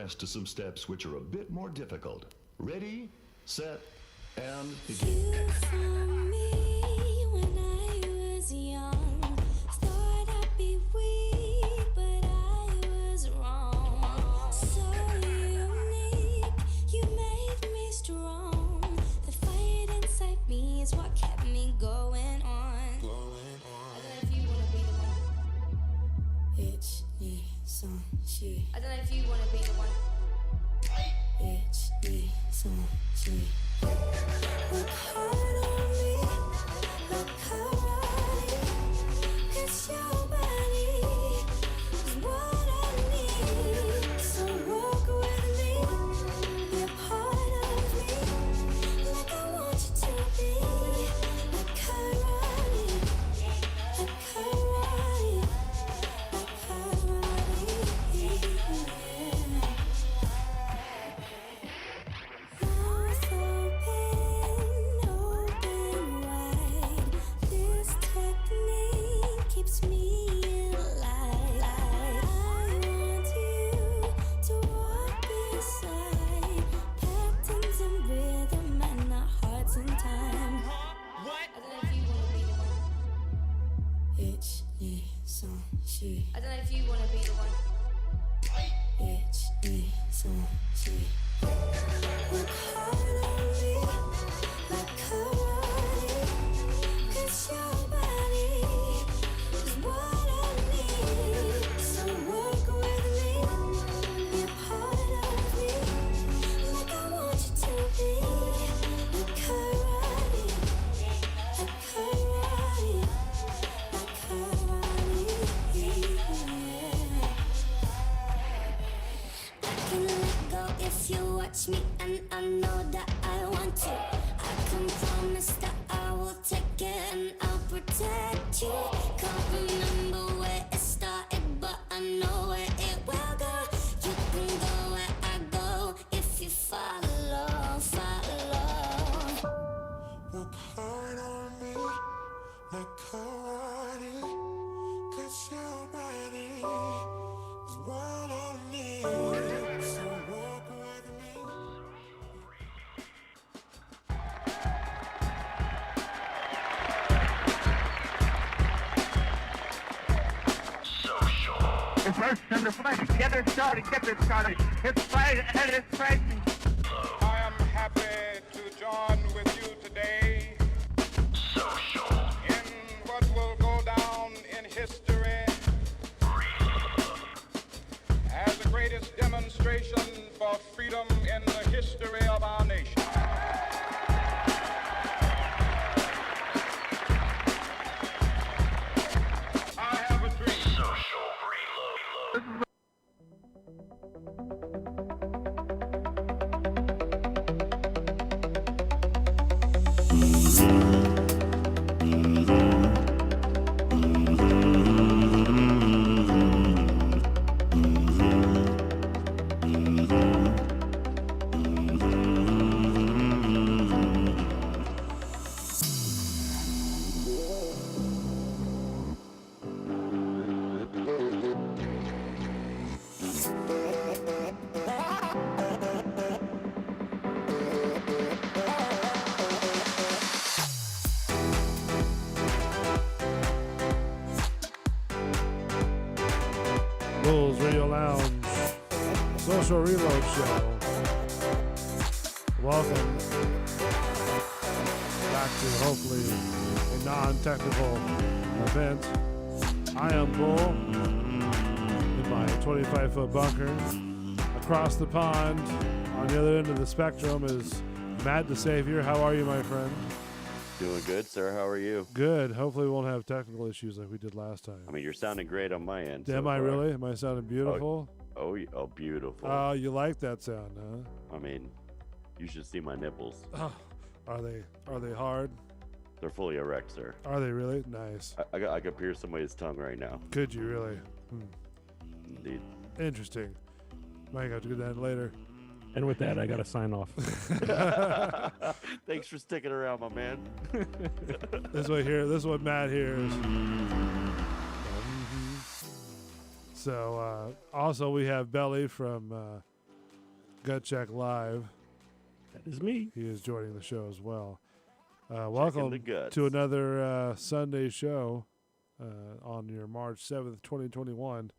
progress to some steps which are a bit more difficult. Ready, set, and begin. You found me when I was young. Thought I'd be weak, but I was wrong. So unique, you made me strong. The fight inside me is what kept me going on. I don't know if you wanna be the one. It's me, some shit. I don't know if you wanna be the one. It's me, some shit. Look hard on me, look hard, 'cause your body is what I need. So walk with me, be a part of me, like I want you to be. Like karate, like karate, like karate, yeah. Mouth open wide. This technique keeps me alive. I want you to walk beside. Patterns and rhythm and not hearts and time. What? I don't know if you wanna be the one. It's me, some shit. I don't know if you wanna be the one. It's me, some shit. Look hard on me, like karate, 'cause your body is what I need. So work with me, be a part of me, like I want you to be. Like karate, like karate, like karate, yeah. I can let go if you watch me, and I know that I want to. I can promise that I will take it and I'll protect you. Can't remember where it started, but I know where it will go. You can go where I go if you follow, follow. Work hard on me, like karate, 'cause your body is what I need. So walk with me. The first and the flesh, get it started. It's Friday and it's Friday. I am happy to join with you today in what will go down in history as the greatest demonstration for freedom in the history of our nation. I have a dream. Bulls Radio Lounge Social Reload Show. Welcome back to hopefully a non-technical event. I am Bull in my 25-foot bunker. Across the pond, on the other end of the spectrum, is Matt the Savior. How are you, my friend? Doing good, sir. How are you? Good. Hopefully we won't have technical issues like we did last time. I mean, you're sounding great on my end. Am I really? Am I sounding beautiful? Oh, beautiful. Oh, you like that sound, huh? I mean, you should see my nipples. Oh, are they hard? They're fully erect, sir. Are they really? Nice. I could pierce somebody's tongue right now. Could you really? Indeed. Interesting. Might have to do that later. And with that, I got to sign off. Thanks for sticking around, my man. This is what Matt hears. So, also we have Belly from Gut Check Live. That is me. He is joining the show as well. the Welcome guts. to another Sunday show on your March 7th, 2021.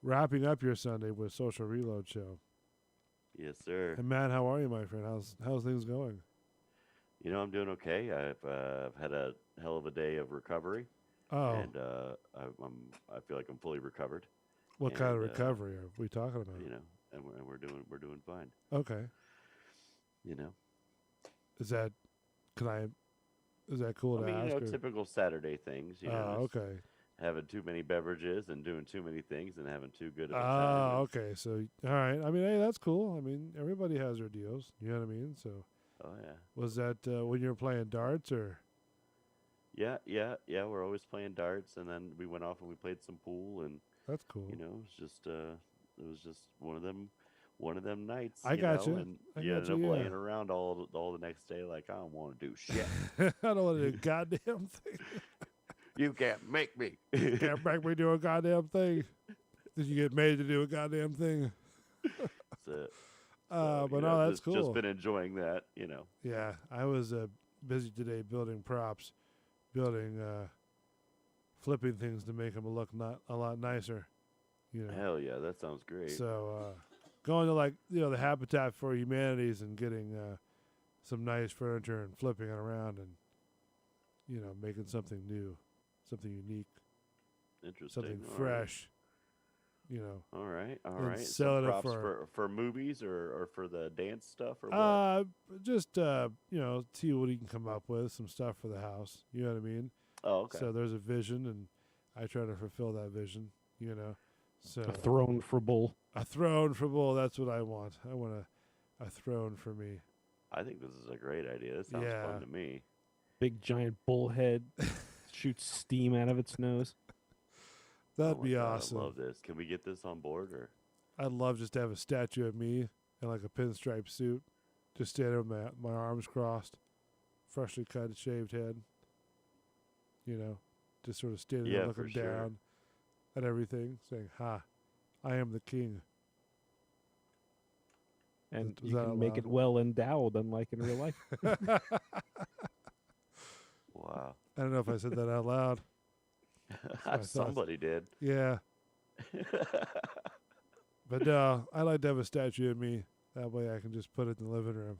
Wrapping up your Sunday with Social Reload Show. Yes, sir. And Matt, how are you, my friend? How's things going? You know, I'm doing okay. I've had a hell of a day of recovery, Oh, and I feel like I'm fully recovered. what kind of and, recovery are we talking about? You know, and we're doing fine. Okay, You know, is that cool to I mean, ask? you know, or- typical Saturday things. You know, Oh, just okay. having too many beverages and doing too many things and having too good of a Oh, time. okay. So, all right. I mean, hey, that's cool. I mean, everybody has their deals. You know what I mean? So, Oh yeah. was that when you were playing darts or? Yeah. We're always playing darts, and then we went off and we played some pool, and That's cool. you know, it was just one of them nights. I you got know, you. And I you got ended you, up yeah. laying around all the next day, like I don't want to do shit. I don't want to do a goddamn thing. You can't make me. Can't make me do a goddamn thing. Did you get made to do a goddamn thing? So, But you no, know, that's cool. Just been enjoying that, you know. Yeah, I was busy today building props, flipping things to make them look not a lot nicer. You know. Hell yeah, that sounds great. So going to the Habitat for Humanities and getting some nice furniture and flipping it around and making something new, something unique, Interesting. something All right. fresh. All right. and So selling it props for- for movies or for the dance stuff or what? Just see what he can come up with, some stuff for the house. You know what I mean? Oh, okay. So there's a vision, and I try to fulfill that vision. So A throne for bull. a throne for Bull. That's what I want. I want a throne for me. I think this is a great idea. This sounds Yeah. fun to me. Big giant bull head shoots steam out of its nose. That'd Oh my be God, awesome. I love this. Can we get this on board or? I'd love just to have a statue of me in like a pinstripe suit, just standing with my arms crossed, freshly cut, shaved head. Just sort of standing there Yeah, looking for sure. down at everything, saying, "Ha, I am the king." And Was you that can make it allowed? well endowed, unlike in real life. Wow. I don't know if I said that out loud. my thoughts. Somebody did. Yeah, but no, I like to have a statue of me. That way, I can just put it in the living room.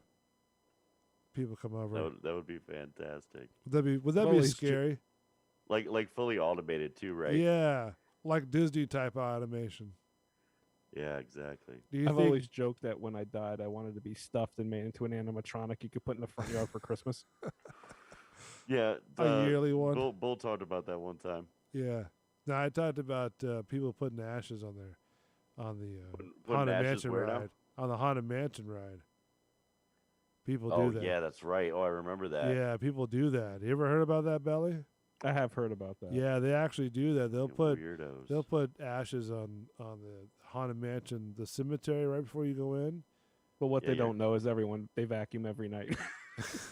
People come over. That would be fantastic. Would that Well, be he's ju- scary? Like fully automated too, right? Yeah, like Disney type automation. Yeah, exactly. Do you I've think? always joked that when I died, I wanted to be stuffed and made into an animatronic you could put in the front yard for Christmas. Yeah. A yearly one? Bull talked about that one time. Yeah. No, I talked about people putting ashes on the Putting Haunted ashes Mansion where now? ride. On the Haunted Mansion ride. People Oh do that. yeah, that's right. Oh, I remember that. Yeah, people do that. You ever heard about that, Belly? I have heard about that. Yeah, they actually do that. They'll You put weirdos. ashes on the Haunted Mansion, the cemetery right before you go in. But what Yeah, they you're- don't know is they vacuum every night.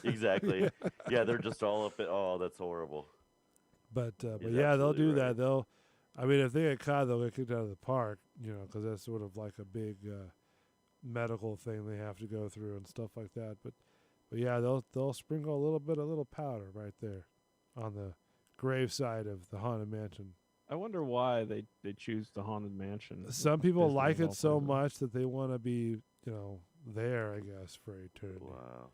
Exactly. Yeah, they're just all up. Oh, that's horrible. But He's yeah, they'll do absolutely that. I mean, if they get caught, they'll get kicked out of the park. Because that's sort of like a big medical thing they have to go through and stuff like that. But yeah, they'll sprinkle a little powder right there on the grave side of the Haunted Mansion. I wonder why they choose the Haunted Mansion. Some people Disney like of all it so places. much that they want to be, there, I guess, for eternity. Wow.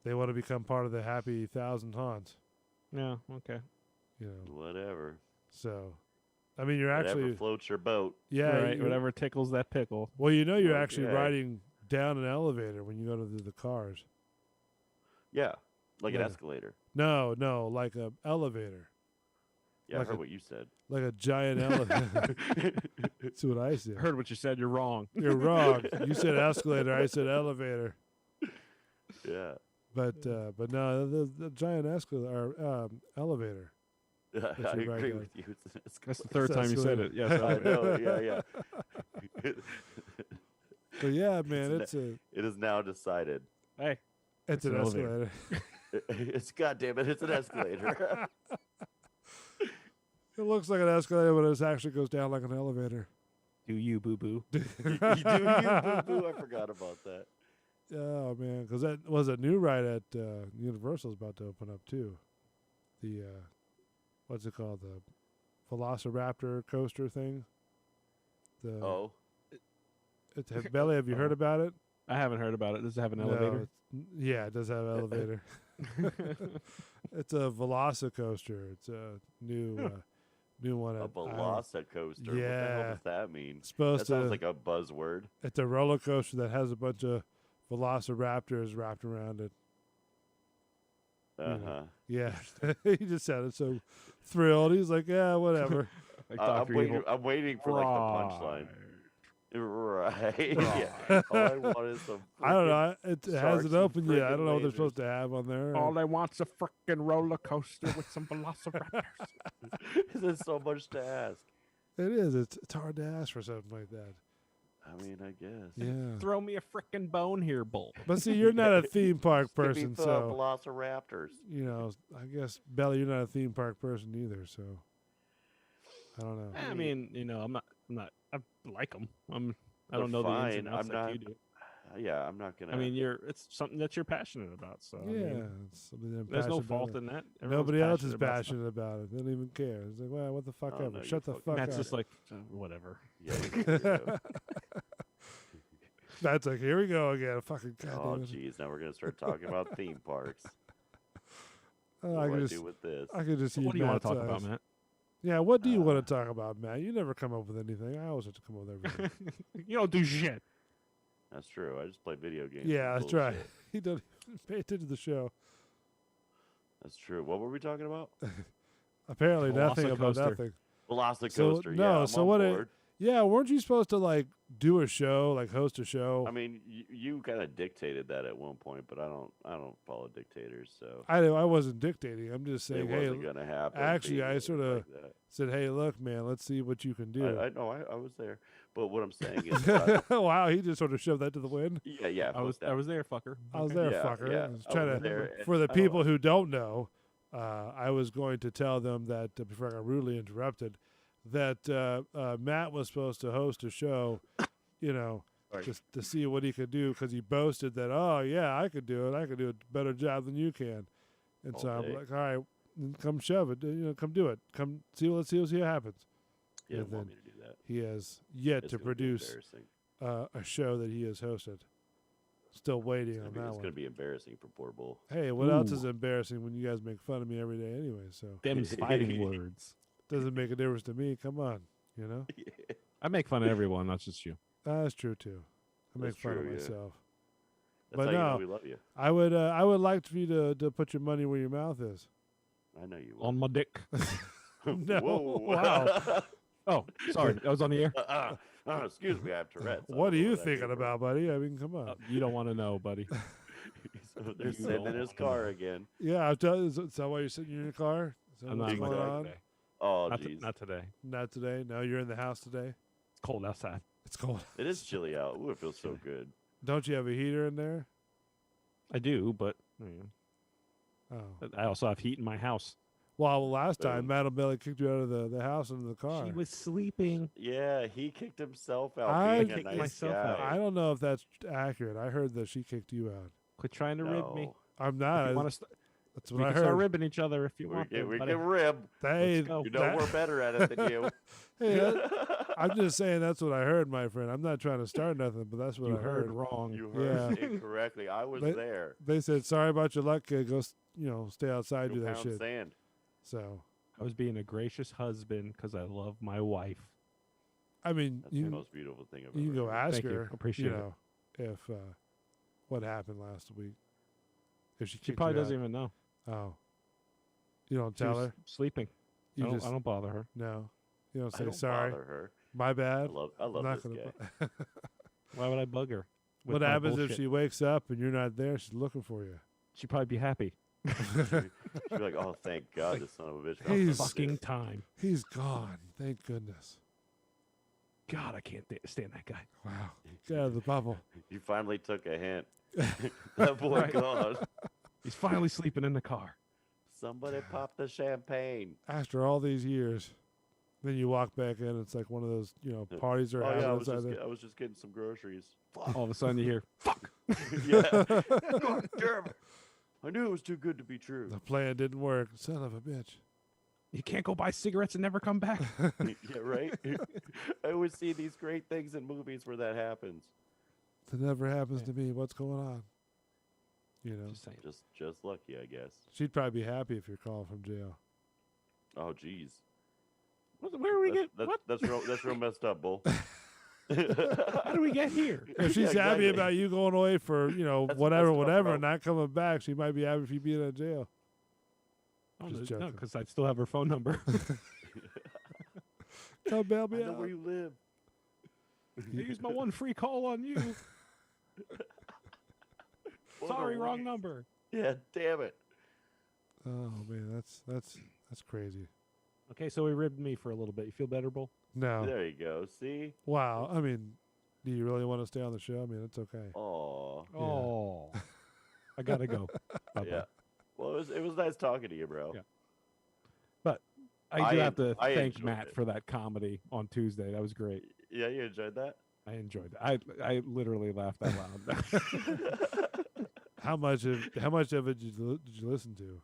They want to become part of the happy 1,000 haunts. Yeah, okay. Whatever. So, I mean, you're Whatever actually, floats your boat. yeah, right, you- whatever tickles that pickle. Well, you're actually Okay. riding down an elevator when you go to the cars. Yeah, like an Yeah. escalator. No, like a elevator, Yeah, Like I heard a- what you said. like a giant elevator. That's what I said. Heard what you said. You're wrong. You're wrong. You said escalator. I said elevator. Yeah. But no, the giant escalator or elevator. I you're right, agree guys. with you. It's an That's the escalator. third time you said it. Yes. I know. Yeah. But yeah, man, It's it's It is now decided. Hey, it's It's an an elevator. escalator. It's goddamn it. It's an escalator. It looks like an escalator, but it actually goes down like an elevator. Do you, boo boo? You do you, boo boo? I forgot about that. Oh man, because that was a new ride at Universal's about to open up too. The what's it called? The Velociraptor coaster thing. The Oh, Belly, have you heard about it? I haven't heard about it. Does it have an No, elevator? yeah, it does have an elevator. It's a Velocicoaster. It's a new new one. a at Velocicoaster. What the hell Yeah. does that mean? supposed That sounds to. like a buzzword. It's a roller coaster that has a bunch of Velociraptors wrapped around it. Uh know. huh. Yeah, he just sounded so thrilled. He's like, "Yeah, whatever." Like I'm Dr. waiting. Evil. I'm waiting for like the punchline. Right. Yeah. All I want is some. I don't freaking- know. It sharks hasn't and opened yet. I friggin' don't know what they're lasers. supposed to have on there. All I want's a frickin' roller coaster with some velociraptors. There's so much to ask. It is. It's hard to ask for something like that. I mean, I guess. Yeah. Throw me a frickin' bone here, bull. But see, you're not a theme park Give me person, the so Velociraptors. you know. I guess Belly, you're not a theme park person either. So I don't know. I mean, you know, I'm not. I like them. I They're don't know the ins and fine. outs I'm like not- you do. Yeah, I'm not gonna. I mean, it's something that you're passionate about. So I Yeah, mean, it's something I'm there's no passionate about. fault in that. Everyone's Nobody else is about stuff. passionate about it. They don't even care. It's like, well, what the fuck Oh, ever. no, Shut the you're fuck Matt's up. just like whatever. Yeah. yeah. That's like, here we go again. Fucking Oh, goddamn. jeez. Now we're gonna start talking about theme parks. Oh, What I do I could just, do with this? I could just see What do you want Matt's to talk about, eyes. Matt? Yeah, what do you want to talk about, Matt? You never come up with anything. I always have to come up with everything. You don't do shit. That's true. I just play video games. Yeah, It's that's right. bullshit. He don't even pay attention to the show. That's true. What were we talking about? Apparently nothing about Velocicoaster. nothing. Velocicoaster. no, yeah, I'm so on what board. Yeah, weren't you supposed to like do a show, like host a show? I mean, you kind of dictated that at one point, but I don't follow dictators, so I wasn't dictating. I'm just it saying, hey, wasn't gonna happen. actually, being I like sort of that. said, hey, look, man, let's see what you can do. I know I was there, but what I'm saying is, Wow, he just sort of shoved that to the wind. yeah, I was there, fucker. I was Okay. there, Yeah, fucker. yeah, I was I trying was to, there, and for the I don't- people who don't know, I was going to tell them that before I got rudely interrupted, that Matt was supposed to host a show, you know, Right. just to see what he could do because he boasted that, oh yeah, I could do it. I could do a better job than you can. And so All I'm day. like, all right, then come shove it. You know, come do it. Come see. Let's see what happens. He didn't and want then me to do that. He has yet It's to gonna be produce embarrassing. a show that he has hosted. Still waiting It's on gonna that be, it's one. gonna be embarrassing for poor Bull. Hey, what else is Ooh. embarrassing when you guys make fun of me every day anyway? So Them's fighting words. doesn't make a difference to me. Come on, you know. I make fun of everyone, not just you. That's true too. I make That's fun of true, yeah. myself. That's But how you know no, we love you. I would like for you to put your money where your mouth is. I know you will. On my dick. No, Whoa. wow. Oh, sorry. That was on the air. Excuse me, I have Tourette's. I What are don't know you where that came thinking from. about, buddy? I mean, come on. You don't want to know, buddy. So they're You sitting in don't his wanna car know. again. Yeah, I'm telling you. Is that why you're sitting in your car? Is that I'm what's not in my going car on? today. Oh, Not, jeez. not today. Not today. No, you're in the house today. It's cold outside. It's cold. It is chilly out. Ooh, it feels so good. Don't you have a heater in there? I do, but Oh. I also have heat in my house. Well, last time, Boom. Matt Belly kicked you out of the house into the car. She was sleeping. Yeah, he kicked himself out. I being a kicked nice myself guy. out. I don't know if that's accurate. I heard that she kicked you out. Quit trying to rib me. No. I'm If not. you want to That's we what I can start heard. ribbing each other if you We, want. can, to, we buddy. can rib. Hey, Let's go. You know that- we're better at it than you. hey, I'm just saying that's what I heard, my friend. I'm not trying to start nothing, but that's what You I heard heard. wrong. You heard Yeah. incorrectly. I was They- there. They said, "Sorry about your luck, kid. Go, stay outside, Go do that pound shit." sand. So, I was being a gracious husband because I love my wife. I mean, That's the you most beautiful thing I've you can ever go heard. ask Thank you. her. Appreciate it. know, if what happened last week. If she She kicked probably you doesn't out. even know. Oh, you don't She tell was her. sleeping. You I just don't bother her. no. You don't I say don't sorry. bother her. My I bad. love I'm this not guy. gonna. Why would I bug her? with What my happens if bullshit? she wakes up and you're not there? She's looking for you. She'd probably be happy. She'd be like, "Oh, thank God, this son of a bitch." found He's- something to Fucking do." time. He's gone. Thank goodness. God, I can't stand that guy. Wow. Get out of the bubble. You finally took a hint. That boy Right. gone. He's finally sleeping in the car. Somebody pop the champagne. After all these years. Then you walk back in. It's like one of those, parties are Oh having yeah, I was inside just there. I was just getting some groceries. All of a sudden you hear, "Fuck!" Yeah. God damn it. I knew it was too good to be true. The plan didn't work. Son of a bitch. You can't go buy cigarettes and never come back. Yeah, right. I always see these great things in movies where that happens. That never happens to me. What's going on? Just saying. Just lucky, I guess. She'd probably be happy if you're calling from jail. Oh, jeez. Where are we get? What? That's real messed up, Bull. How do we get here? If she's Yeah, happy exactly. about you going away for, That's whatever, messed up, bro. and not coming back, she might be happy if you being in jail. Oh, Just no, joking. because I still have her phone number. Come bail I me know out. where you live. I used my one free call on you. Sorry, wrong number. Yeah, damn it. Oh man, that's crazy. Okay, so he ribbed me for a little bit. You feel better, Bull? No. There you go. See? Wow. I mean, do you really want to stay on the show? I mean, it's okay. Oh. Oh, I gotta go. Bye-bye. Yeah. Well, it was nice talking to you, bro. Yeah. But I do have to I thank enjoyed Matt it. for that comedy on Tuesday. That was great. Yeah, you enjoyed that? I enjoyed it. I literally laughed out loud. How much of it did you listen to?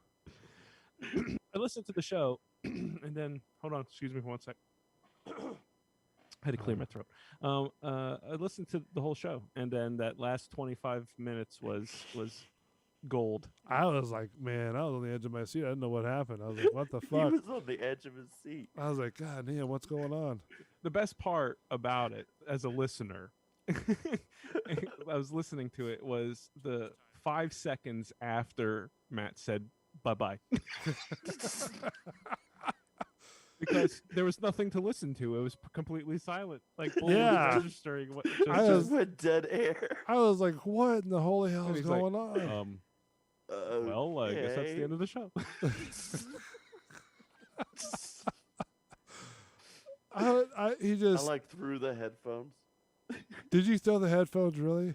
I listened to the show, and then hold on, excuse me for 1 sec. I had to clear my throat. I listened to the whole show, and then that last 25 minutes was gold. I was like, man, I was on the edge of my seat. I didn't know what happened. I was like, what the fuck? He was on the edge of his seat. I was like, God damn, what's going on? The best part about it, as a listener, I was listening to it, was the 5 seconds after Matt said bye-bye. Because there was nothing to listen to. It was completely silent. Like, Bull was Yeah. registering what I just, was- Just went dead air. I was like, what in the holy hell And is he's like, going on? well, I guess that's the end of the show. He I just like threw the headphones did you throw the headphones really?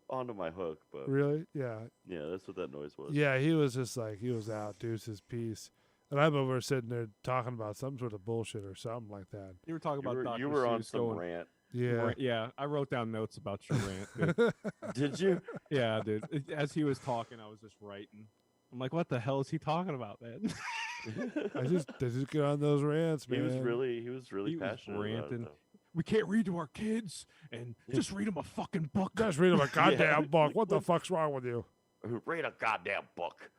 onto my hook, but Really? Yeah. yeah, that's what that noise was. Yeah, he was just like, he was out, deuces, peace. And I'm over sitting there talking about some sort of bullshit or something like that. You were talking You about were, Dr. you were on Seuss some going, rant. Yeah. Yeah, I wrote down notes about your rant. Dude. Did you? Yeah, dude. As he was talking, I was just writing. I'm like, what the hell is he talking about, man? I just get on those rants, He man. was really He was passionate about it, ranting. though. We can't read to our kids, and just read them a fucking book. Just read him a goddamn book. What the fuck's wrong with you? Read a goddamn book.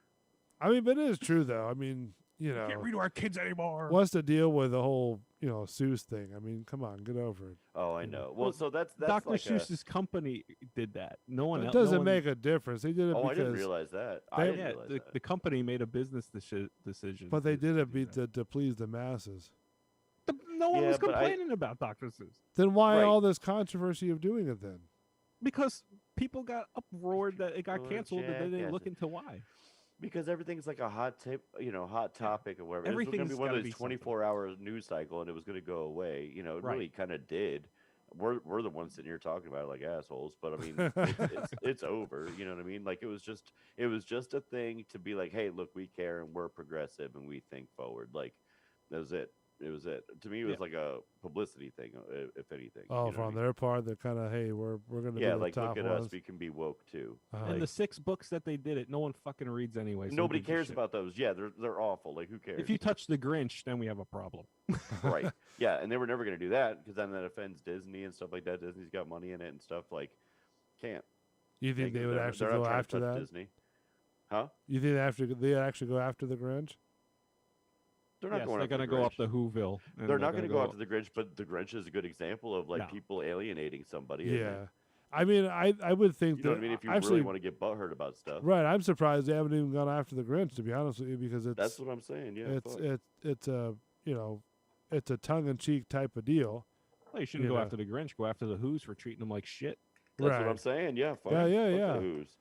I mean, but it is true though. I mean, Can't read to our kids anymore. what's the deal with the whole, Seuss thing? I mean, come on, get over it. Oh, I know. Well, so that's Dr. like Seuss's company did that. No one It else. doesn't make a difference. They did it Oh, I didn't because, realize that. I they- didn't Yeah, realize that. the company made a business decision. but they to did it do that. to please the masses. No one Yeah, was but I- complaining about Dr. Seuss Then why Right. all this controversy of doing it then? because people got uproared that it got Well, canceled, and they didn't look jackasses. into why. Because everything's like a hot tip, hot topic or whatever. It was going to Everything's be one gotta of be those something. 24-hour news cycle, and it was going to go away. It Right. really kind of did. We're the ones sitting here talking about it like assholes, but I mean, it's over. You know what I mean? Like it was just a thing to be like, hey, look, we care and we're progressive and we think forward. Like that was it. It was it. To me, it was Yeah. like a publicity thing, if anything. Oh, you know what I from mean? their part, they're kind of, hey, we're going to Yeah, be the like top look at ones. us, we can be woke too. Uh-huh. And the 6 books that they did it, no one fucking reads anyway. so who Nobody gives a cares shit? about those. Yeah, they're awful. Like who cares? If you touch the Grinch, then we have a problem. Right. Yeah, and they were never going to do that because then that offends Disney and stuff like that. Disney's got money in it and stuff. Like, can't. You think they would they're actually not go trying to after touch that? Disney. Huh? You think they actually go after the Grinch? They're not Yes, going they're after going to the go up Grinch. the Whoville. and They're not going to go after the Grinch, but the Grinch is a good example of like No. people alienating somebody. isn't Yeah. it? I mean, I would think You know that what I mean? If you actually, really want to get butthurt about stuff, right. I'm surprised they haven't even gone after the Grinch, to be honest with you, because that's what I'm saying. Yeah, fuck. it's a it's a tongue-in-cheek type of deal. Well, you shouldn't you go know. after the Grinch. Go after the Who's for treating them like shit. That's right. what I'm saying. Yeah, fuck, Yeah, yeah, fuck yeah. The Who's.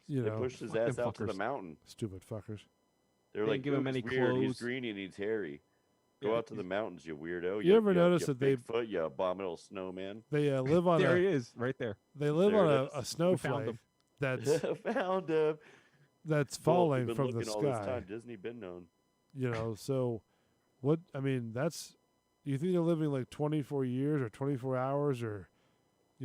You They know, pushed his Fuck ass them out to the fuckers. mountain. stupid fuckers. They were They like, didn't give him "Luke's any weird. He's clothes." green and he's hairy. Go Yeah, out to the mountains, you weirdo. You ever notice that they- Bigfoot, you abominable snowman? They live on There a he is, right there. they live There on it a is. found snowflake him. that's Found him. that's Bull, falling you've been from the looking all this sky. time. Disney been known. So what I mean, that's Do you think they're living like 24 years or 24 hours, or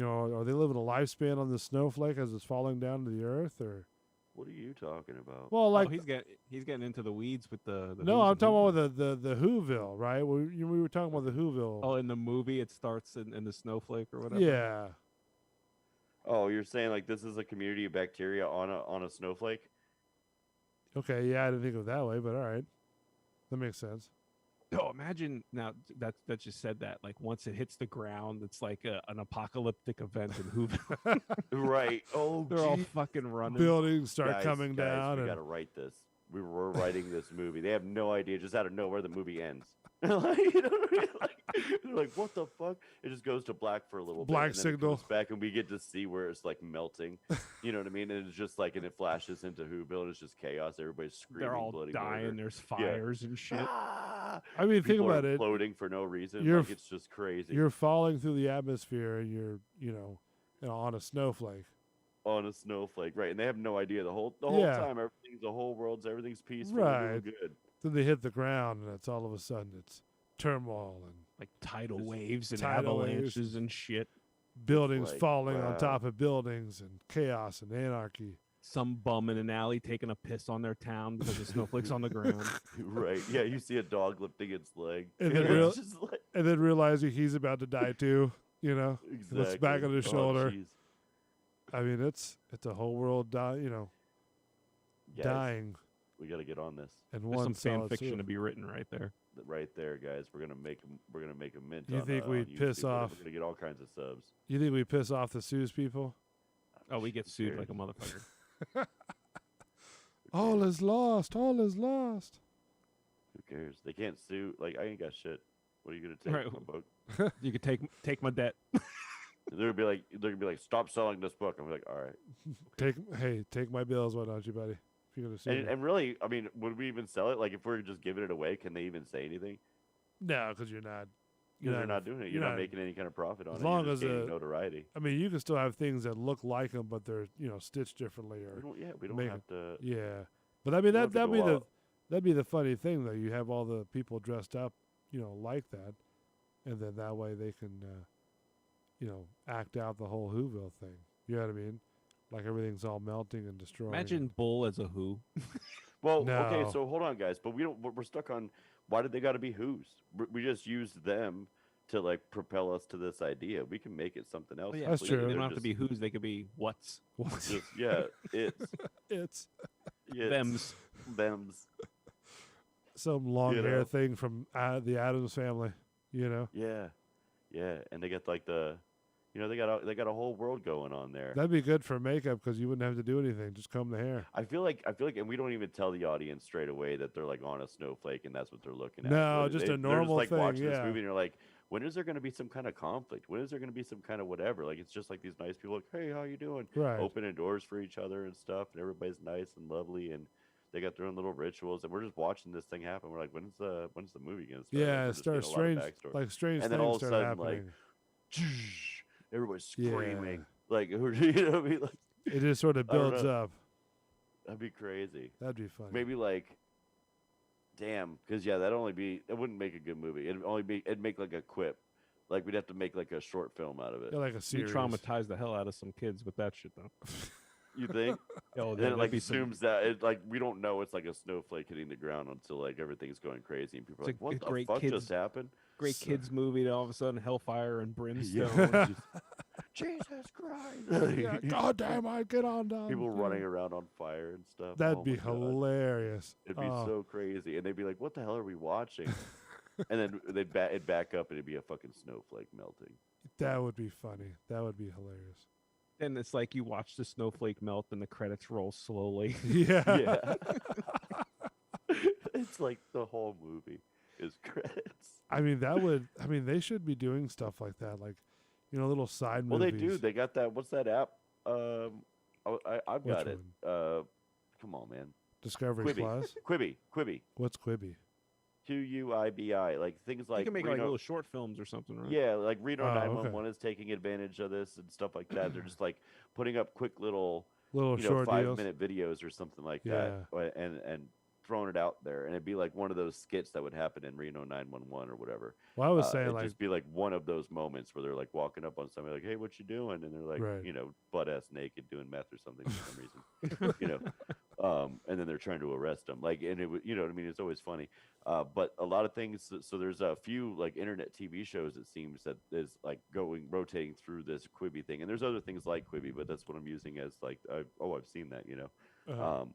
are they living a lifespan on the snowflake as it's falling down to the earth, or? What are you talking about? Well, like he's getting into the weeds with the no, who's I'm and talking who's. about the Whoville, right? We were talking about the Whoville. Oh, in the movie, it starts in the snowflake or whatever. yeah. Oh, you're saying like this is a community of bacteria on a snowflake? Okay, yeah, I didn't think of it that way, but all right, that makes sense. Oh, imagine now that you said that. Like once it hits the ground, it's like an apocalyptic event in Whoville. Right. Oh, They're all gee. fucking running. Buildings start Guys, coming down, We and gotta write this. We're writing this movie. They have no idea. Just out of nowhere, the movie ends. Like, you know what I mean? Like, they're like, what the fuck? It just goes to black for a little Black bit. And then signal. It comes back, and we get to see where it's like melting. You know what I mean? And it's just like, and it flashes into Whoville, and it's just chaos. Everybody's screaming, They're all bloody dying. murder. There's fires and shit. Ah! I mean, think People about are it. floating for no reason. You're Like, it's just crazy. You're falling through the atmosphere, and you're on a snowflake. On a snowflake, right? And they have no idea the whole Yeah. time. Everything's peaceful, Right. doing good. Then they hit the ground, and it's all of a sudden it's turmoil and Like tidal Just waves and tidal waves. avalanches and shit. buildings like, falling wow. on top of buildings and chaos and anarchy. Some bum in an alley taking a piss on their town because the snowflakes on the ground. Right? Yeah, you see a dog lifting its leg, And then It's real- just like, And then realizing he's about to die too. exactly. Looks back on his Oh, shoulder. jeez. I mean, it's a whole world Guys, dying. We got to get on this And There's one some fan solid fiction soup. to be written right there. right there, guys. We're gonna make a mint. You on, think on we'd YouTube. piss We're off- We're gonna get all kinds of subs. You think we piss off the Sue's people? Oh, we get sued like a cares? motherfucker. All is lost. All is lost. Who cares? They can't sue. Like, I ain't got shit. What are you gonna take? Right. My book? You could take my debt. They're gonna be like, stop selling this book. I'm like, all right. Take my bills. Why don't you, buddy? If you're gonna sue me. And really, I mean, would we even sell it? Like, if we're just giving it away, can they even say anything? No, because you're not. Because they're not doing it. You're not making any kind of profit on it. You're just gaining notoriety. I mean, you can still have things that look like them, but they're stitched differently, We or don't, we don't make have to. yeah. But I mean, don't have to go out. that'd be the funny thing, though. You have all the people dressed up, like that, and then that way they can, act out the whole Whoville thing. You know what I mean? Like everything's all melting and destroying. Imagine Bull as a Who. Well, No. okay, so hold on, guys. But we don't. We're stuck on. Why did they got to be Who's? We just used them to like propel us to this idea. We can make it something else. That's completely. true. They They're don't have to just- be Who's. They could be What's. Just, yeah, it's Them's. them's. some long hair know? thing from the Addams family. Yeah, yeah, and they got like the, they got a whole world going on there. That'd be good for makeup because you wouldn't have to do anything. Just comb the hair. I feel like, and we don't even tell the audience straight away that they're like on a snowflake and that's what they're looking at. No, They're- just a they're normal like thing, watching this yeah. movie and you're like, when is there going to be some kind of conflict? When is there going to be some kind of whatever? Like, it's just like these nice people, like, hey, how you doing? Right. Opening doors for each other and stuff, and everybody's nice and lovely, and they got their own little rituals, and we're just watching this thing happen. We're like, when's the movie gonna start? Like, Yeah, we're it just getting starts a lot of strange, backstory. like strange And then things all of a start sudden, like, happening. everybody's Yeah. screaming, like, you know what I mean? Like, It just sort of I don't builds know. up. that'd be crazy. That'd be funny. Maybe like, damn, because it wouldn't make a good movie. It'd make like a quip. Like, we'd have to make like a short film out of it. Yeah, like a You series. traumatize the hell out of some kids with that shit, though. You think? Oh, Then it that'd like be some- assumes that it like we don't know it's like a snowflake hitting the ground until like everything's going crazy and people are It's like, a what the great fuck kids- just happened? great kids movie. And all of a sudden, hellfire and brimstone. Yeah. Jesus Christ! Yeah, God damn, I'd get on down. People running around on fire and stuff. That'd Oh be my God. hilarious. It'd be Oh, so crazy, and they'd be like, "What the hell are we watching?" And then it'd back up, and it'd be a fucking snowflake melting. that would be funny. That would be hilarious. And it's like you watch the snowflake melt and the credits roll slowly. Yeah. Yeah, it's like the whole movie is credits. I mean, they should be doing stuff like that. Like, little side Well, movies. they do. They got that. What's that app? I've Which got it. Come on, man. Discovery Quibi. Plus. Quibi. What's Quibi? QUIBI. Like things like you can make like Reno- little short films or something, right? Yeah, like Reno Oh, okay. 911 is taking advantage of this and stuff like that. They're just like putting up quick little, Little short deals. 5-minute videos or something like that, and throwing it out there, and it'd be like one of those skits that would happen in Reno 911 or whatever. Well, I was saying It'd like, just be like one of those moments where they're like walking up on somebody like, "Hey, what you doing?" And they're like, Right. you know, butt ass naked doing meth or something for some reason, you know. And then they're trying to arrest them. Like, and it would, you know what I mean? It's always funny. But a lot of things. So there's a few like internet TV shows, it seems, that is like rotating through this Quibi thing. And there's other things like Quibi, but that's what I'm using as like, I've seen that, you know.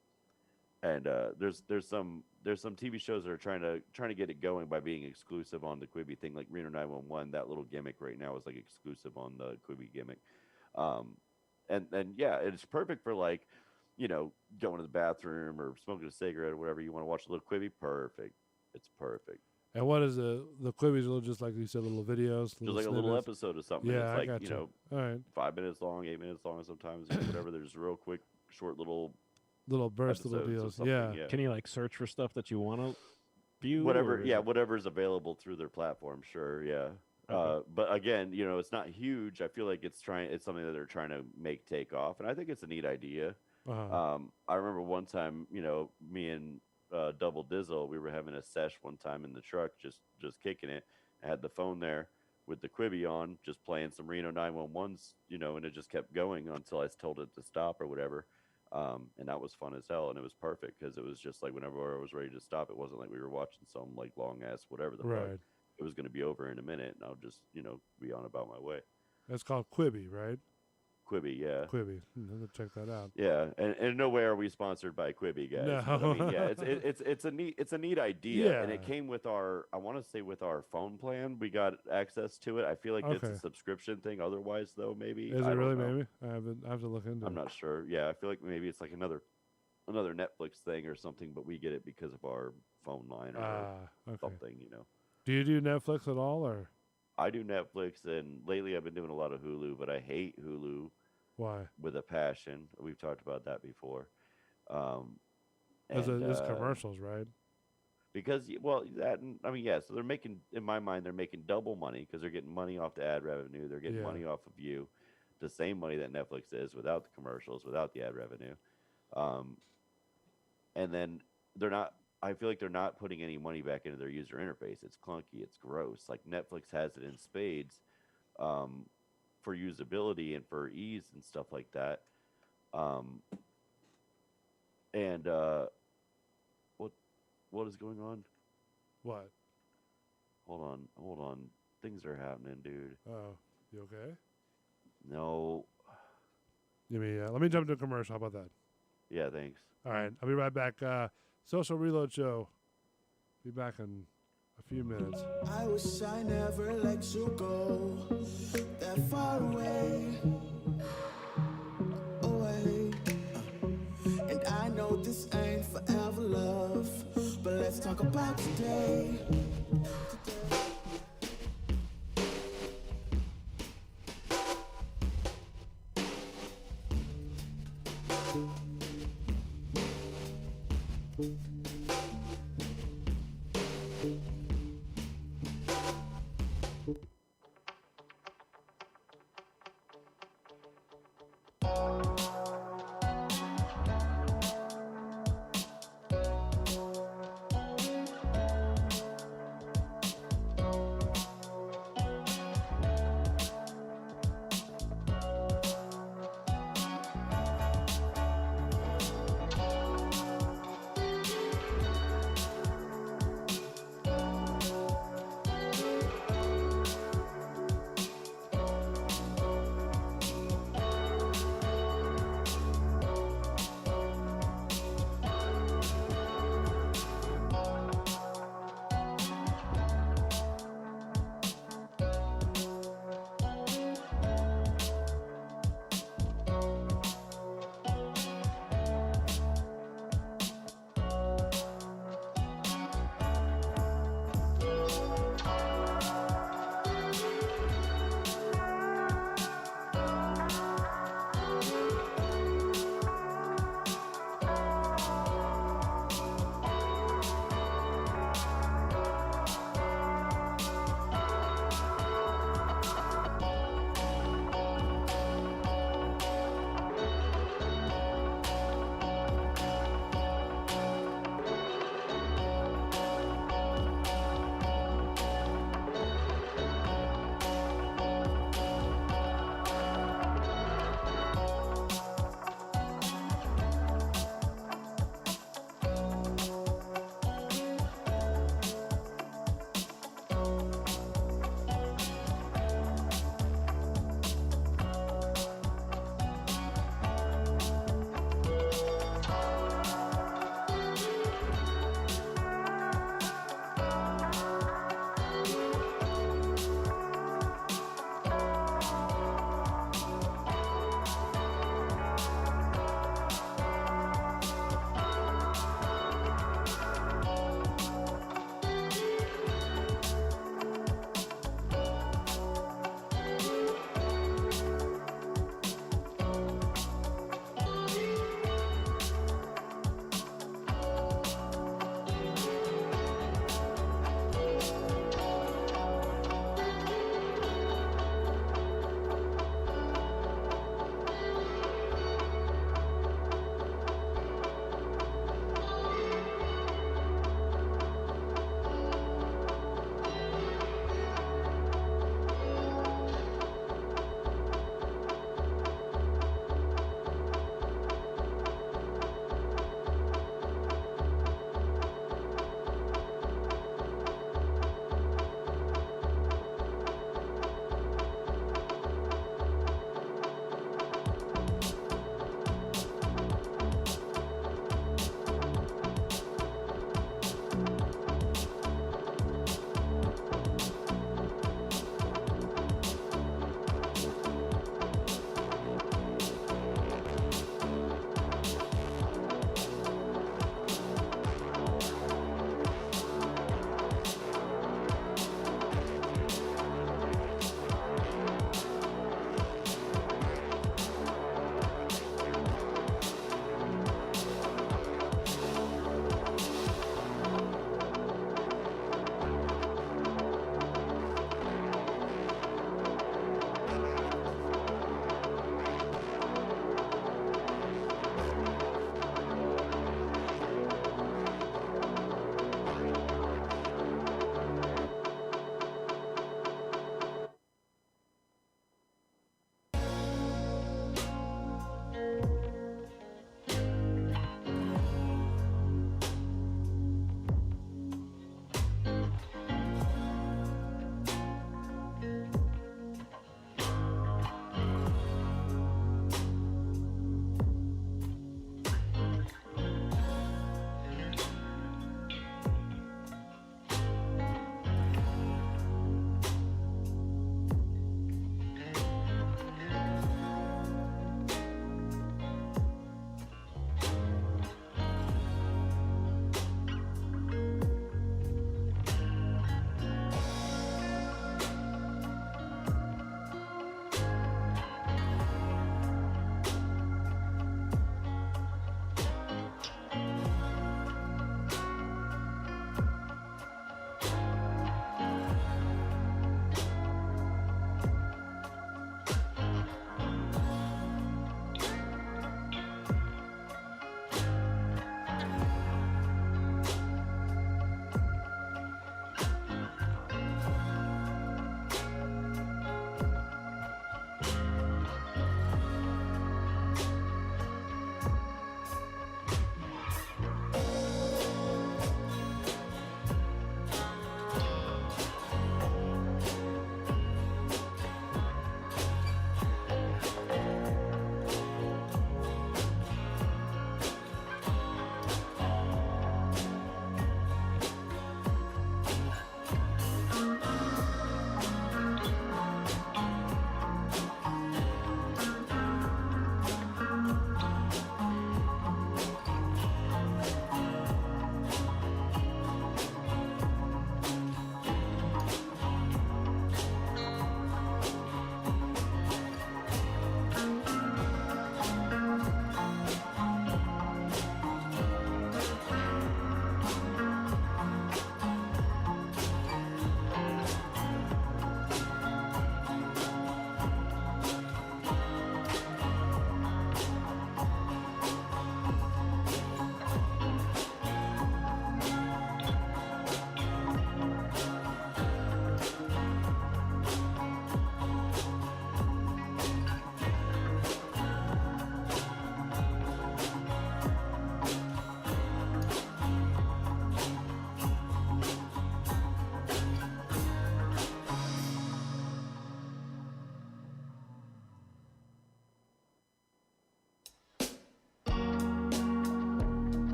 And there's some TV shows that are trying to get it going by being exclusive on the Quibi thing, like Reno 911. That little gimmick right now is like exclusive on the Quibi gimmick. And yeah, it's perfect for like, you know, going to the bathroom or smoking a cigarette or whatever. You want to watch a little Quibi, perfect. It's perfect. and what is the Quibi's little, just like you said, little videos, Just like a little episode of something. Yeah, It's like, I got you know, All right, 5 minutes long, 8 minutes long, sometimes, you know, whatever. There's real quick, short little little burst, little episodes of deals. something, Yeah. Can you like search for stuff that you want to view? whatever. or is Yeah, it- whatever's available through their platform. Sure, yeah. Okay. But again, you know, it's not huge. I feel like it's something that they're trying to make take off, and I think it's a neat idea. I remember one time, you know, me and Double Dizzle, we were having a sesh one time in the truck, just kicking it. I had the phone there with the Quibi on, just playing some Reno 911s, you know, and it just kept going until I told it to stop or whatever. And that was fun as hell, and it was perfect because it was just like whenever I was ready to stop, it wasn't like we were watching some like long ass whatever the fuck. Right. It was going to be over in a minute, and I'll just, you know, be on about my way. That's called Quibi, right? Quibi, yeah. Quibi. I'm gonna check that out. Yeah, and in no way are we sponsored by Quibi, guys. But, I mean, yeah, it's a neat idea, and it Yeah. came with our, I want to say, with our phone plan. We got access to it. I feel like it's Okay. a subscription thing. Otherwise, though, maybe Is I it don't really? know. Maybe I have to look into I'm it. not sure. Yeah, I feel like maybe it's like another Netflix thing or something, but we get it because of our phone line or Okay. something. You know, Do you do Netflix at all, or I do Netflix, and lately I've been doing a lot of Hulu, but I hate Hulu why? with a passion. We've talked about that before. Because and, it's commercials, right? Because well, that, I mean, yeah. So they're making, in my mind, they're making double money because they're getting money off the ad revenue. They're getting Yeah. money off of you, the same money that Netflix is without the commercials, without the ad revenue. And then they're not. I feel like they're not putting any money back into their user interface. It's clunky. It's gross. Like Netflix has it in spades for usability and for ease and stuff like that. And what is going on? What? Hold on. Things are happening, dude. Oh, you okay? No. Give me. Let me jump to a commercial. How about that? Yeah, thanks. All right, I'll be right back. Social Reload Show. Be back in a few minutes. I wish I never let you go that far away. Away. And I know this ain't forever love, but let's talk about today.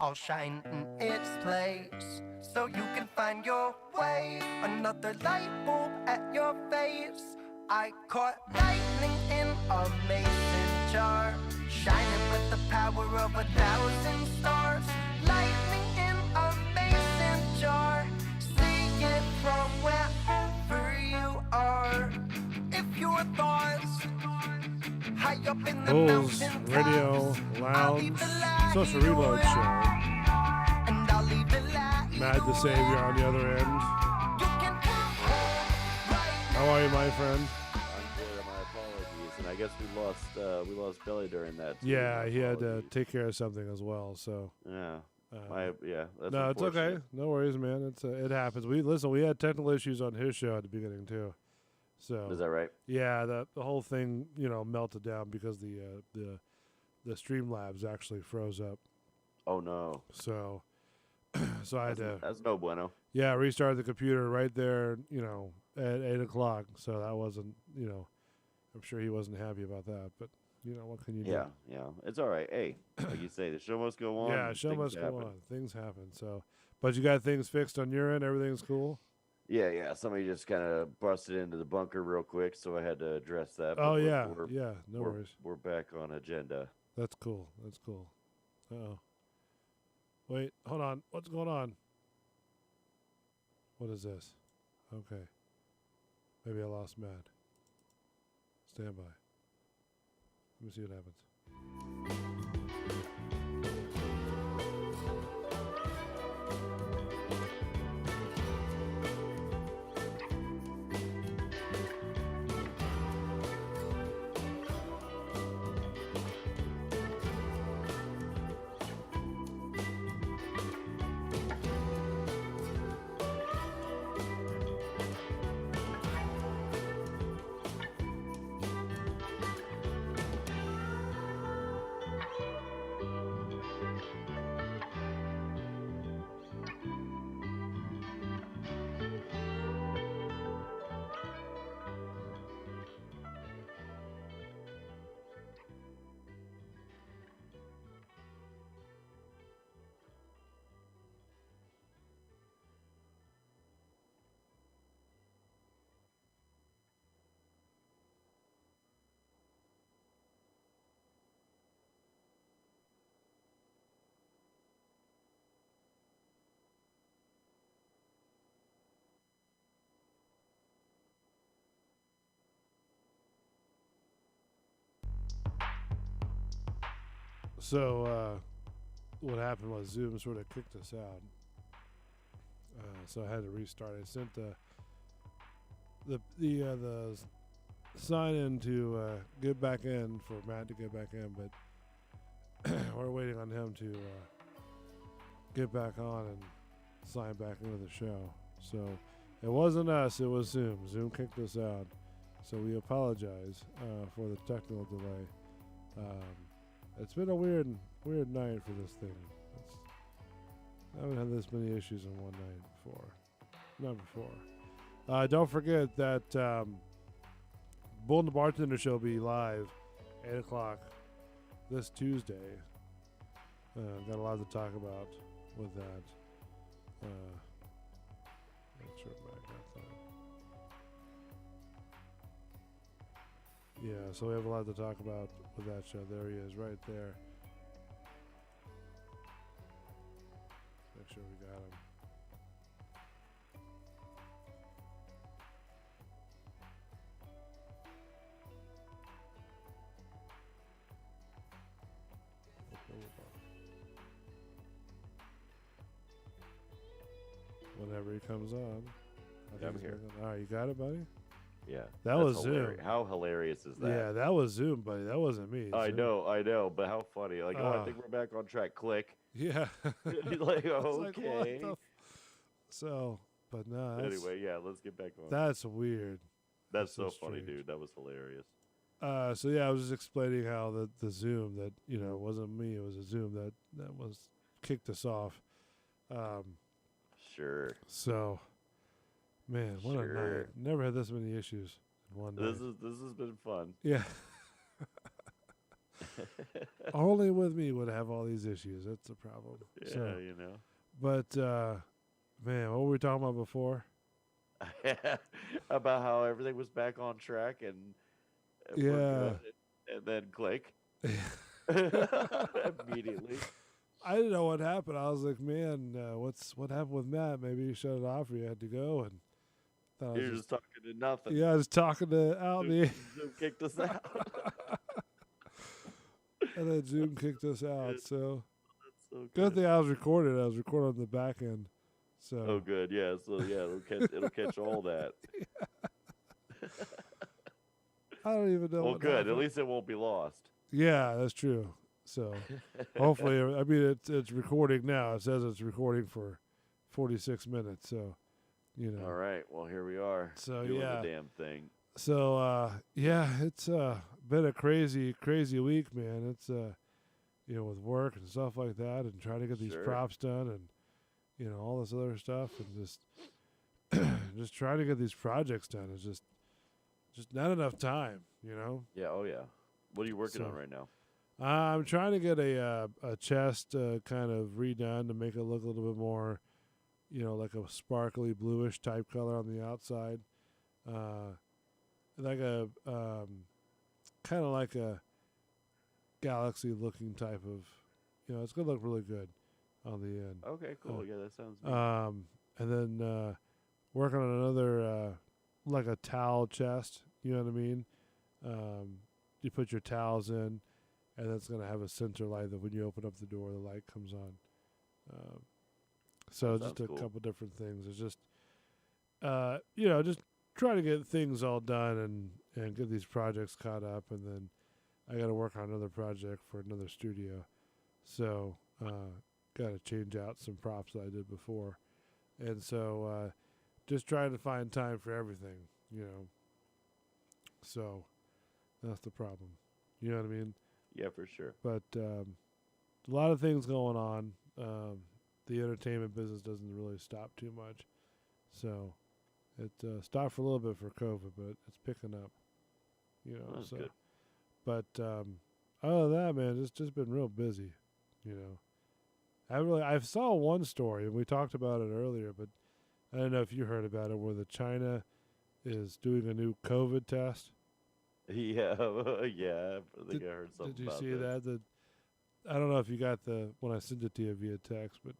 all shine in its place, so you can find your way. Another light bulb at your face. I caught lightning in a mason jar, shining with the power of 1,000 stars. Lightning in a mason jar, see it from wherever you are. If your thoughts high up in the Bulls mountain Radio Lounge Social Reload Show. and I'll leave the light. Mad the Savior on the other end. You can come home right How are you, my friend? I'm good. My apologies, and I guess we lost Billy during that. Too. Yeah, My he had to apologies. take care of something as well. So Yeah. uh, That's no, it's okay. unfortunate. No worries, man. It happens. We had technical issues on his show at the beginning too. So Is that right? yeah, the whole thing melted down because the Streamlabs actually froze up. Oh no. So so I had to That's no bueno. restart the computer right there. At 8 o'clock. So that wasn't I'm sure he wasn't happy about that. But what can you do? Yeah. It's all right. Hey, like you say, the show must go on. Yeah, and show things must go happen. on. Things happen. So, but you got things fixed on your end. Everything's cool. Yeah. Somebody just kind of busted into the bunker real quick, so I had to address that. but Oh we're- yeah, we're- yeah. No we're, worries. We're back on agenda. That's cool. Oh, wait, hold on. What's going on? What is this? Okay. Maybe I lost Matt. Stand by. Let me see what happens. So what happened was Zoom sort of kicked us out. So I had to restart. I sent the sign in to get back in for Matt to get back in, but we're waiting on him to get back on and sign back into the show. So it wasn't us, it was Zoom. Zoom kicked us out. So we apologize for the technical delay. It's been a weird night for this thing. I haven't had this many issues in one night before. Not before. Don't forget that Bull and the Bartender Show will be live 8 o'clock this Tuesday. Got a lot to talk about with that. Make sure I got that. Yeah, so we have a lot to talk about with that show. There he is, right there. Make sure we got him. Whenever he comes on. Yeah, I'm here. All right, you got it, buddy? Yeah. That that's was Zoom. How hilarious is that? Yeah, that was Zoom, buddy. That wasn't me. I Zoom. know, but how funny. Like, I think we're back on track. Click. Yeah. Like, It's like, what okay. the so, but no. Anyway, yeah, let's get back on. That's weird. That's so so funny, strange. dude. That was hilarious. So yeah, I was just explaining how the Zoom that wasn't me. It was a Zoom that was kicked us off. Sure. So, man, what a night! Sure. Never had this many issues in one night. This has been fun. Yeah. Only with me would have all these issues. That's the problem. Yeah, So, you know. but man, what were we talking about before? About how everything was back on track and we're Yeah. good, and then click immediately. I didn't know what happened. I was like, man, what happened with Matt? Maybe you shut it off or you had to go. And thought I was You're just talking to nothing. yeah, I was talking to out me, Zoom kicked us out. and then Zoom kicked us out. So So good thing I was recorded. I was recording on the back end. So Oh, good. Yeah. So yeah, it'll catch all that. I don't even know. Well, what good. happened. At least it won't be lost. Yeah, that's true. So hopefully, I mean, it's recording now. It says it's recording for 46 minutes. So, you know. All right. Well, here we are. So, doing yeah. the damn thing. So yeah, it's been a crazy week, man. It's you know, with work and stuff like that, and trying to get these Sure. props done, and you know, all this other stuff, and just just trying to get these projects done. It's just not enough time, you know. Yeah. Oh, yeah. What are you working on So- right now? I'm trying to get a chest kind of redone to make it look a little bit more, you know, like a sparkly bluish type color on the outside, like a kind of like a galaxy looking type of, you know, it's gonna look really good on the end. Okay. Cool. Yeah, that sounds. Neat. And then working on another like a towel chest. You know what I mean? You put your towels in, and it's gonna have a center light that when you open up the door, the light comes on. So That just sounds a cool. couple different things. It's just, you know, just try to get things all done and get these projects caught up, and then I got to work on another project for another studio. So got to change out some props that I did before, and so just trying to find time for everything, you know. So that's the problem. You know what I mean? Yeah, for sure. But a lot of things going on. The entertainment business doesn't really stop too much. So it stopped for a little bit for COVID, but it's picking up. You know, That's so. good. But other than that, man, it's just been real busy. You know, I saw one story, and we talked about it earlier, but I don't know if you heard about it, where the China is doing a new COVID test. Yeah. Yeah. I think I heard something. Did you about see this. that? I don't know if you got when I sent it to you via text, but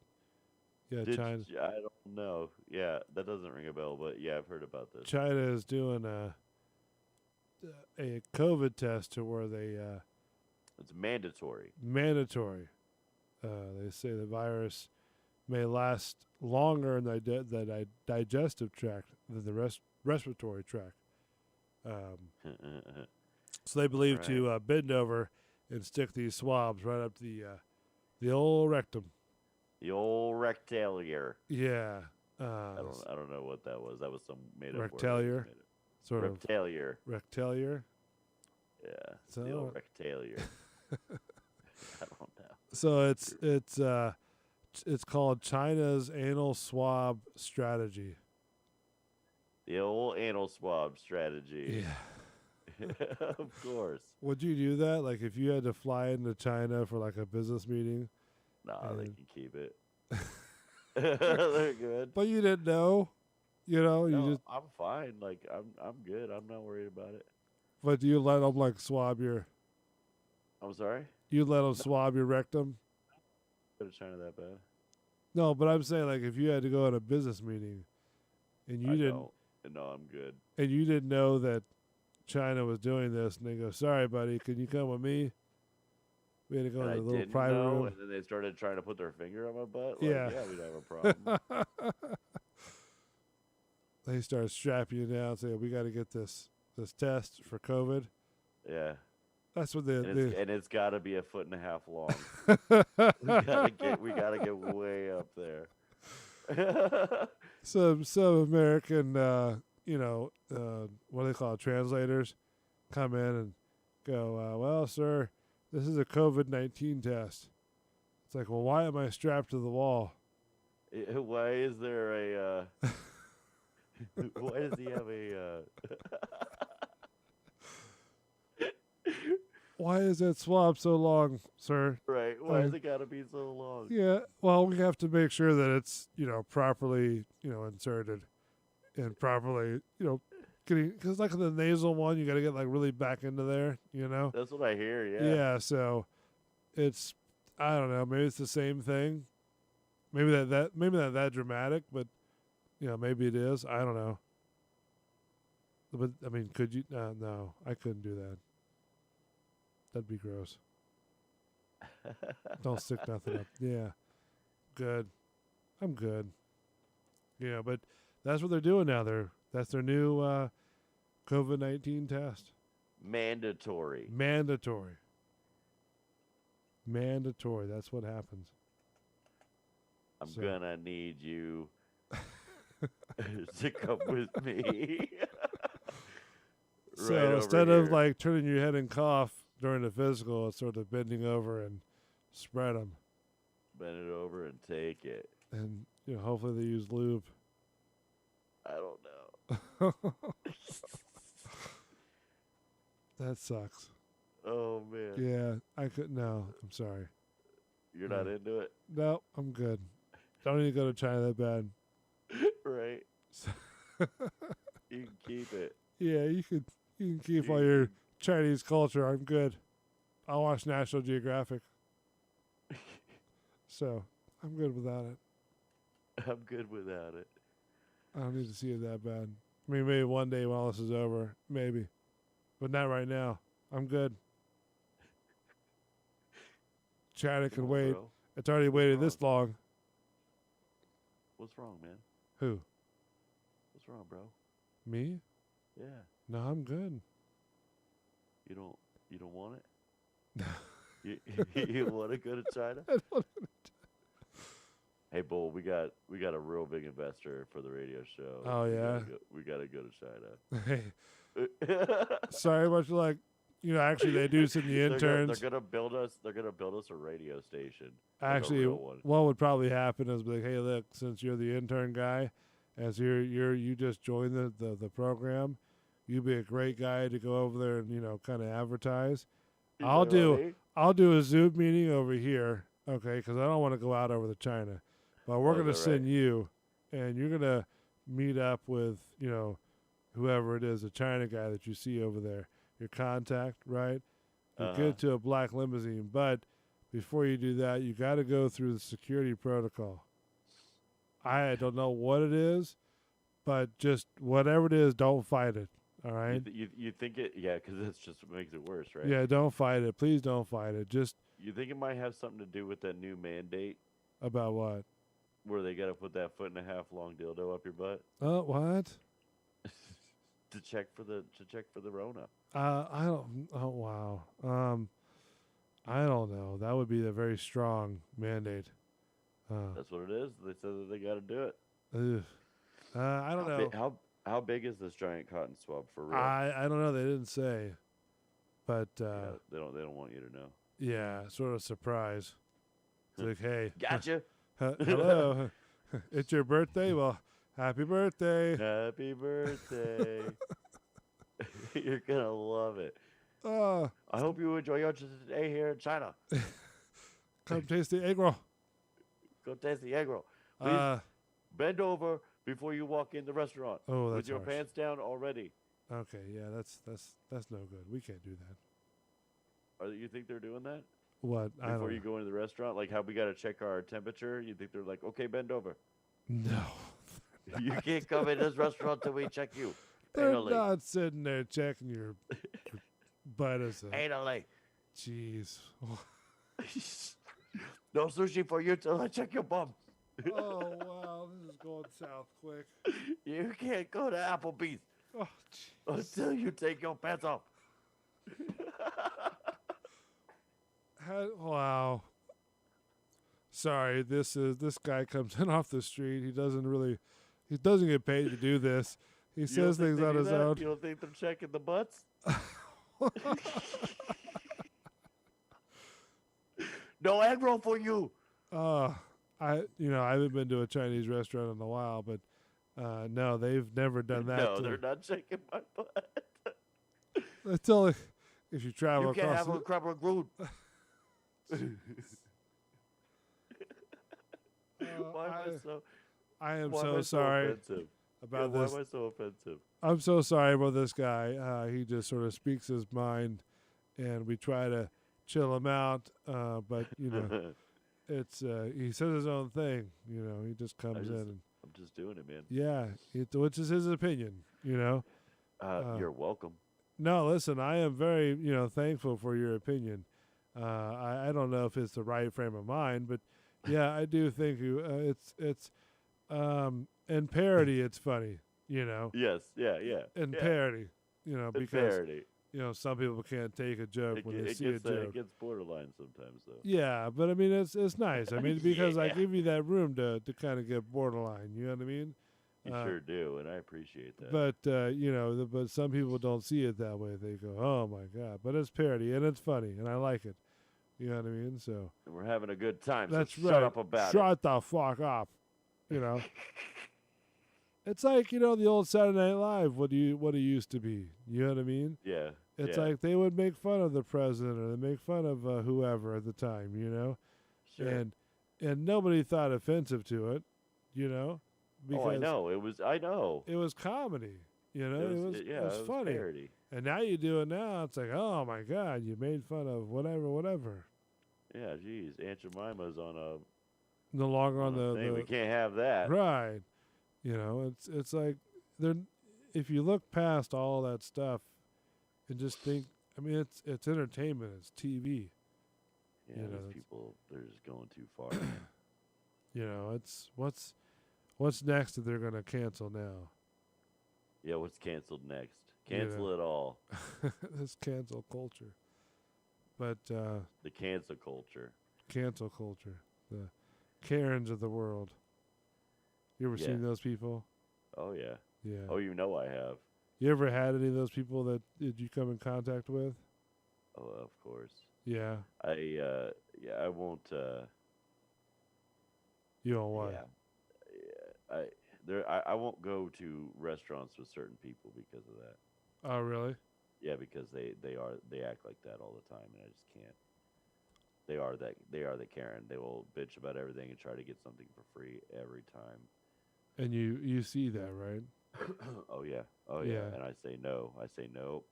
yeah, China I don't know. Yeah, that doesn't ring a bell, but yeah, I've heard about this. China is doing a COVID test to where they It's mandatory. mandatory. They say the virus may last longer in the digestive tract than the respiratory tract. So they believe to bend over and stick these swabs right up the old rectum. The old rectalier. Yeah. I don't know what that was. That was some made up Rectalier? word. Sort of Rectalier. rectalier. Yeah. So- the old rectalier. I don't know. So it's called China's anal swab strategy. The old anal swab strategy. Yeah. Of course. Would you do that? Like if you had to fly into China for like a business meeting? Nah, they And- can keep it. They're good. But you didn't know, you know, No, I'm fine. Like I'm good. I'm not worried about it. but you let them like swab I'm sorry. you let them swab your rectum? Go to China that bad? No, but I'm saying like if you had to go at a business meeting and you I didn't don't. No, I'm good. and you didn't know that China was doing this, and they go, "Sorry, buddy, can you come with me?" We had to go And in I the little didn't private know, room. and then they started trying to put their finger on my butt. Like, Yeah. yeah, we'd have a problem. They started strapping you down, saying, "We got to get this test for COVID." Yeah. That's what And it's got to be a foot and a half long. we gotta get way up there. some American, you know, what do they call it, translators, come in and go, "Well, sir, this is a COVID-19 test." It's like, well, why am I strapped to the wall? Why is there a? Why does he have a? why is that swab so long, sir? Right? Why has it got to be so long? Yeah, well, we have to make sure that it's, properly, inserted and properly, getting, because like the nasal one, you got to get like really back into there, That's what I hear. Yeah. Yeah, so it's, I don't know, maybe it's the same thing. Maybe maybe not that dramatic, but maybe it is. I don't know. But I mean, could you? No, I couldn't do that. That'd be gross. Don't stick nothing up. Yeah, good. I'm good. Yeah, but that's what they're doing now. That's their new COVID-19 test. Mandatory. Mandatory. That's what happens. I'm gonna need you to come with me. So instead of like turning your head and cough during the physical, it's sort of bending over and spread them. Bend it over and take it. And hopefully they use lube. I don't know. That sucks. Oh man. Yeah, I couldn't. No, I'm sorry. You're not into it, No, I'm good. Don't need to go to China that bad. right? You can keep it. Yeah, you can keep all your Chinese culture. I'm good. I'll watch National Geographic. So I'm good without it. I'm good without it. I don't need to see it that bad. I mean, maybe one day when all this is over, maybe, but not right now. I'm good. China can wait. Bro. It's already waited this long. What's wrong, man? Who? What's wrong, bro? Me? Yeah. No, I'm good. You don't want it? you want to go to China? Hey, Bull, we got a real big investor for the radio show. Oh, yeah? We gotta go to China. Hey, sorry, but actually, they do send the interns. They're gonna build us a radio station. Actually, real one. what would probably happen is be like, hey, look, since you're the intern guy, as you just joined the program, you'd be a great guy to go over there and kind of advertise. I'll do a Zoom meeting over here, okay? Because I don't want to go out over to China, but we're gonna send you, and you're gonna meet up with whoever it is, the China guy that you see over there, your contact, right? You get to a black limousine, but before you do that, you got to go through the security protocol. I don't know what it is, but just whatever it is, don't fight it. All right. You think it? Yeah, because it's just what makes it worse, right? Yeah, don't fight it. Please don't fight it. Just You think it might have something to do with that new mandate about what? where they got to put that 1.5 foot long dildo up your butt Oh, what? to check for the Rona? I don't. Oh, wow. I don't know. That would be a very strong mandate. That's what it is. They said that they got to do it. Ugh. I don't know. How big is this giant cotton swab for real? I don't know. They didn't say, but Yeah, they don't want you to know. yeah, sort of surprise. It's like, hey, Gotcha. hello, it's your birthday. Well, happy birthday. Happy birthday. You're gonna love it. Oh, I hope you enjoy your day here in China. come taste the egg roll. Go taste the egg roll. Please bend over before you walk in the restaurant. Oh, that's with your harsh. pants down already. Okay, yeah, that's no good. We can't do that. You think they're doing that What? I before don't you go into the restaurant? Like how we got to check our temperature? You think they're like, okay, bend over. No. You can't come in this restaurant till we check you. They're Anally. not sitting there checking your butt as a Anally. jeez. No sushi for you till I check your bum. Oh wow, this is going south quick. You can't go to Applebee's Oh, jeez. until you take your pants off. Wow. Sorry, this guy comes in off the street. He doesn't get paid to do this. He says things on his own. You don't think they're checking the butts? No egg roll for you. I haven't been to a Chinese restaurant in a while, but no, they've never done that. No, they're not checking my butt. It's only if you travel You can't across have a crab root. Why am I so? I am Why am so I sorry offensive? about Why this. am I so offensive? I'm so sorry about this guy. He just sort of speaks his mind, and we try to chill him out. But you know, it's he says his own thing. You know, he just comes in and I'm just doing it, man. yeah, which is his opinion. You know. You're welcome. No, listen, I am very thankful for your opinion. I don't know if it's the right frame of mind, but yeah, I do think it's in parody. It's funny. You know. Yes. Yeah. In yeah. parody, In because parody. some people can't take a joke when they see a It joke. gets borderline sometimes, though. Yeah, but I mean it's nice. I mean because I Yeah. give you that room to kind of get borderline. You know what I mean? You sure do, and I appreciate that. But but some people don't see it that way. They go, "Oh my god!" But it's parody and it's funny, and I like it. You know what I mean? So And we're having a good time. that's so right. Shut up about it. Shut the fuck up. You know. It's like the old Saturday Night Live. What it used to be. You know what I mean? Yeah. It's yeah. like they would make fun of the president or they make fun of whoever at the time, Sure. and nobody thought offensive to it, because I know. I know. it was comedy, it was funny. Parody. And now you do it now, it's like, oh my God, you made fun of whatever. Yeah, geez. Aunt Jemima's on a No longer on thing. We can't have that. right. It's like if you look past all that stuff and just think, I mean, it's entertainment, it's TV. Yeah, You know, these it's- people, they're just going too far. man. It's what's next that they're gonna cancel now. Yeah, what's canceled next? Yeah. Cancel it all. This cancel culture. But The cancel culture. cancel culture, the Karens of the world. You ever Yeah. seen those people? Oh, yeah. Yeah. Oh, you know I have. You ever had any of those people that did you come in contact with? Oh, of course. Yeah. I won't, You don't want. I won't go to restaurants with certain people because of that. Oh, really? Yeah, because they act like that all the time, and I just can't. They are the Karen. They will bitch about everything and try to get something for free every time. And you see that, right? Oh yeah. Yeah. And I say no.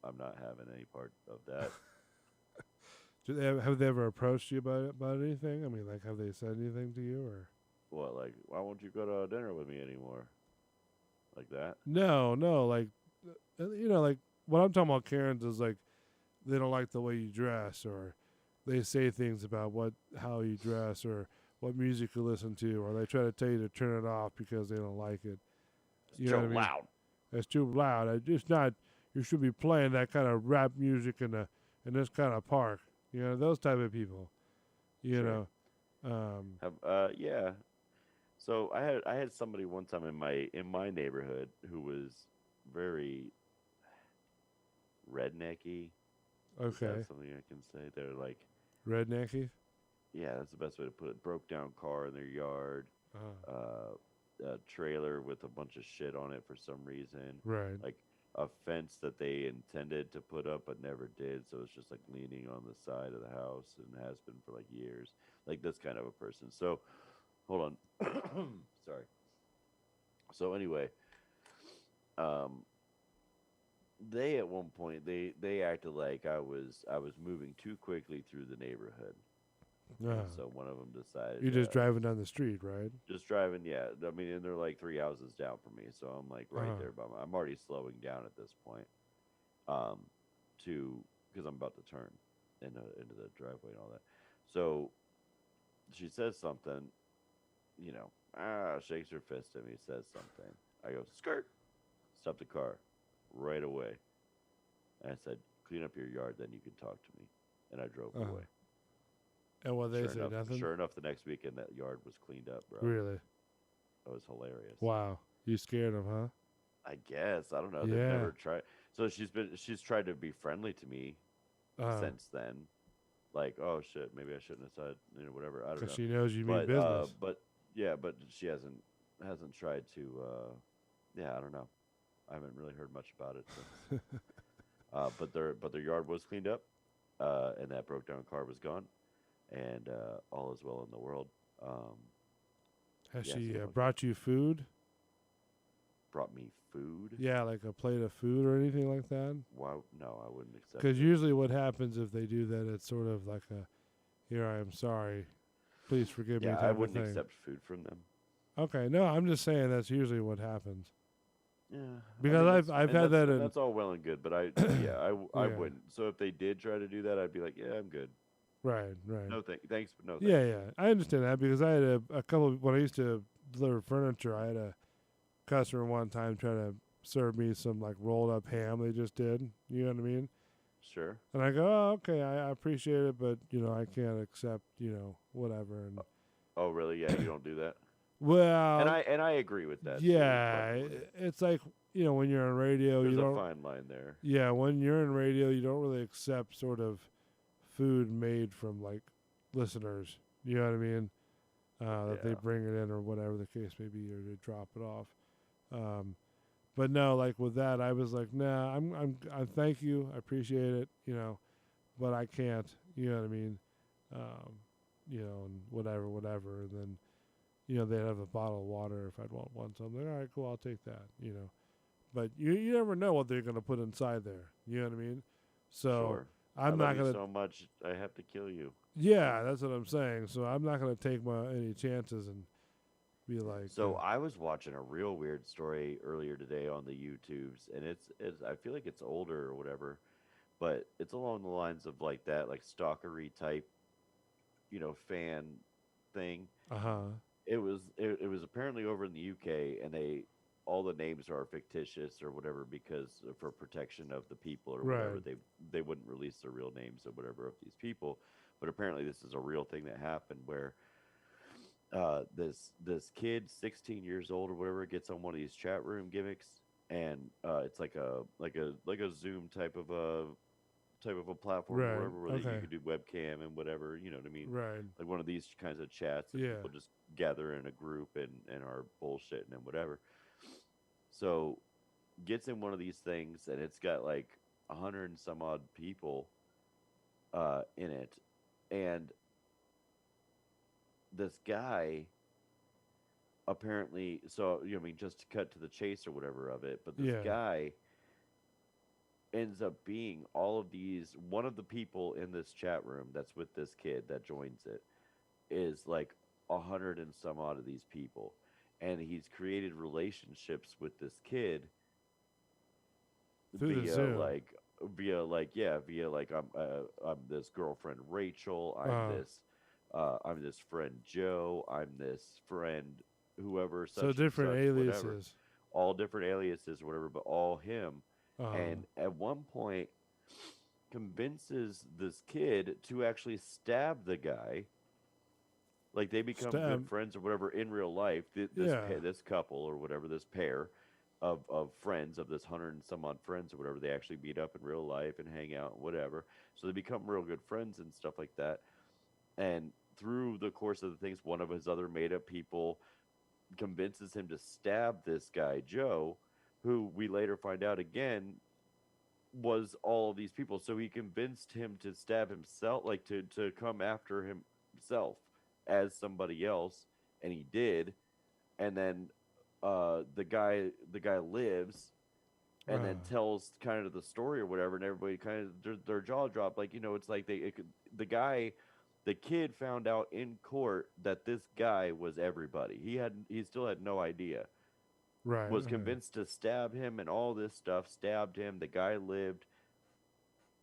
I'm not having any part of that. Have they ever approached you about anything? I mean, like, have they said anything to you or? What, like, why won't you go to dinner with me anymore? Like that? No, like, like what I'm talking about, Karens, is like they don't like the way you dress, or they say things about how you dress, or what music you listen to, or they try to tell you to turn it off because they don't like it. It's know too what I mean? loud. It's too loud. It's not. You should be playing that kind of rap music in this kind of park. Those type of people. Sure. Yeah. So I had somebody one time in my neighborhood who was very rednecky. Is Okay. that something I can say? They're like, Rednecky. yeah, that's the best way to put it. Broke down car in their yard, a trailer with a bunch of shit on it for some reason. Right. Like a fence that they intended to put up but never did, so it's just like leaning on the side of the house and has been for like years. Like this kind of a person. So, hold on. Sorry. So anyway, they at one point they acted like I was moving too quickly through the neighborhood. And so one of them decided You're just driving down the street, right? just driving, yeah. I mean, and they're like 3 houses down from me, so I'm like right Uh-huh. there. I'm already slowing down at this point, because I'm about to turn into the driveway and all that. So she says something, shakes her fist at me, says something. I go skirt, stop the car, right away. And I said, clean up your yard, then you can talk to me. And I drove Uh-huh. away. And what they Sure say, enough, nothing. Sure enough, the next weekend that yard was cleaned up, bro. Really? That was hilarious. Wow. You scared them, huh? I guess. I don't know. They've Yeah. never tried. So she's tried to be friendly to me since then. Like, oh shit, maybe I shouldn't have said, whatever. I don't know. Because she knows you mean business. But she hasn't tried to. Yeah, I don't know. I haven't really heard much about it. So. But their yard was cleaned up, and that broke down car was gone, and all is well in the world. Has yeah, she so brought you food? brought me food. Yeah, like a plate of food or anything like that? Why? No, I wouldn't accept. Because it. usually what happens if they do that, it's sort of like a, here I am sorry, please forgive me Yeah, type I of wouldn't thing. accept food from them. Okay, no, I'm just saying that's usually what happens. Yeah, Because I've and had that in, that's all well and good, but I Yeah. wouldn't. So if they did try to do that, I'd be like, yeah, I'm good. right. No, thanks, but no. Thanks. Yeah, I understand that because I had a couple when I used to deliver furniture. I had a customer one time try to serve me some like rolled up ham they just did. You know what I mean? Sure. And I go, oh, okay, I appreciate it, but I can't accept whatever. And Oh, really? Yeah, you don't do that. well, And I agree with that. too, yeah, probably. it's like when you're on radio, There's you a don't. fine line there. Yeah, when you're in radio, you don't really accept sort of food made from like listeners. You know what I mean? That they Yeah. bring it in or whatever the case may be, or to drop it off. But no, like with that, I was like, nah, I thank you, I appreciate it, but I can't. You know what I mean? And whatever, and then. They'd have a bottle of water if I'd want one. So I'm like, all right, cool, I'll take that, But you never know what they're going to put inside there. You know what I mean? So Sure. I'm I not love going you to. so much, I have to kill you. Yeah, that's what I'm saying. So I'm not going to take any chances and be like. So I was watching a real weird story earlier today on the YouTubes, and it's I feel like it's older or whatever, but it's along the lines of like that, like stalkery type, fan thing. It was apparently over in the UK, and all the names are fictitious or whatever because for protection of the people or whatever. Right. They wouldn't release the real names or whatever of these people, but apparently this is a real thing that happened where this kid, 16 years old or whatever, gets on one of these chat room gimmicks, and it's like a Zoom type of a platform Right, or whatever where okay. you can do webcam and whatever, you know what I mean? Right. Like one of these kinds of chats that Yeah. people just gather in a group and are bullshitting and whatever. So gets in one of these things, and it's got like 100 and some odd people in it, and this guy apparently, so just to cut to the chase or whatever of it, but this Yeah. guy ends up being all of these. One of the people in this chat room that's with this kid that joins it is like 100 and some odd of these people, and he's created relationships with this kid Through the via Zoom. I'm this girlfriend Rachel, I'm this friend Joe, I'm this friend whoever, such So and different such, aliases. whatever. All different aliases or whatever, but all him. And at one point convinces this kid to actually stab the guy. Like they become good friends or whatever in real life. This couple or whatever, this pair of friends, of this 100 and some odd friends or whatever, they actually meet up in real life and hang out and whatever. So they become real good friends and stuff like that. And through the course of the things, one of his other made up people convinces him to stab this guy, Joe, who we later find out again was all of these people. So he convinced him to stab himself, like to come after himself as somebody else, and he did. And then the guy lives and then tells kind of the story or whatever, and everybody kind of their jaw dropped. Like, it's like the kid found out in court that this guy was everybody. He still had no idea. Right. Was convinced to stab him and all this stuff, stabbed him. The guy lived,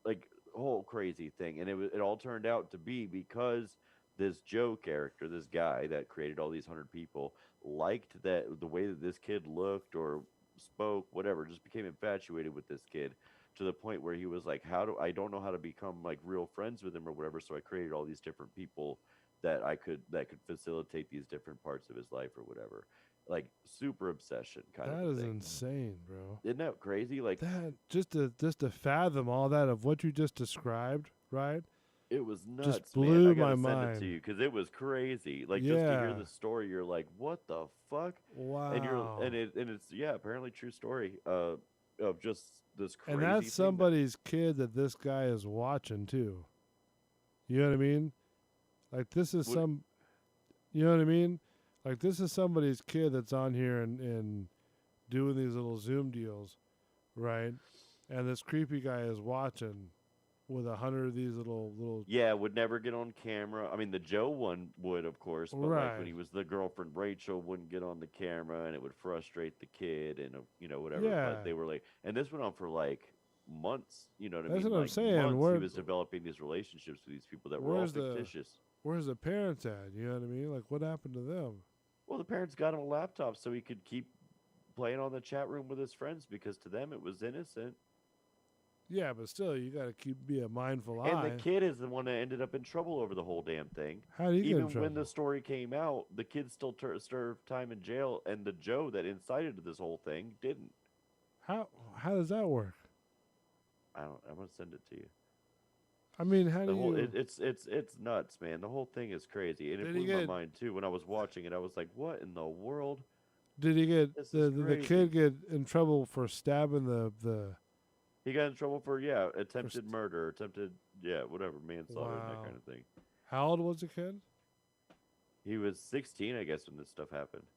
like, whole crazy thing. And it all turned out to be because this Joe character, this guy that created all these 100 people, liked the way that this kid looked or spoke, whatever, just became infatuated with this kid to the point where he was like, I don't know how to become like real friends with him or whatever. So I created all these different people that could facilitate these different parts of his life or whatever. Like super obsession kind of thing. That is insane, bro. Isn't that crazy? Like that just to fathom all that of what you just described, right? It was nuts. Just blew man. I my gotta mind. send it to you because it was crazy. Like just to hear the story, you're like, what the fuck? Wow. And it's apparently true story. of just this crazy. And thing that's that- somebody's kid that this guy is watching too. You know what I mean? Like this is What- you know what I mean? Like this is somebody's kid that's on here and doing these little Zoom deals, right? And this creepy guy is watching with 100 of these little. Yeah, would never get on camera. I mean, the Joe one would, of course, but like Right. when he was the girlfriend, Rachel wouldn't get on the camera, and it would frustrate the kid, and whatever. Yeah. But they were like, and this went on for like months. You know what I That's mean? what I'm Like, saying, months where- he was developing these relationships with these people that were all Where's the- fictitious. Where's the parents at? You know what I mean? Like what happened to them? Well, the parents got him a laptop so he could keep playing on the chat room with his friends because to them it was innocent. Yeah, but still, you got to be a mindful And eye. the kid is the one that ended up in trouble over the whole damn thing. How did he get in Even when trouble? the story came out, the kid still served time in jail, and the Joe that incited this whole thing didn't. How does that work? I'm gonna send it to you. I mean, how The do whole you? it's nuts, man. The whole thing is crazy, and it Did he blew my get- mind too. When I was watching it, I was like, "What in the world?" Did he get This the is the crazy. kid get in trouble for stabbing the? He got in trouble for attempted murder, attempted whatever, manslaughter, and that Wow. kind of thing. How old was the kid? He was 16, I guess, when this stuff happened.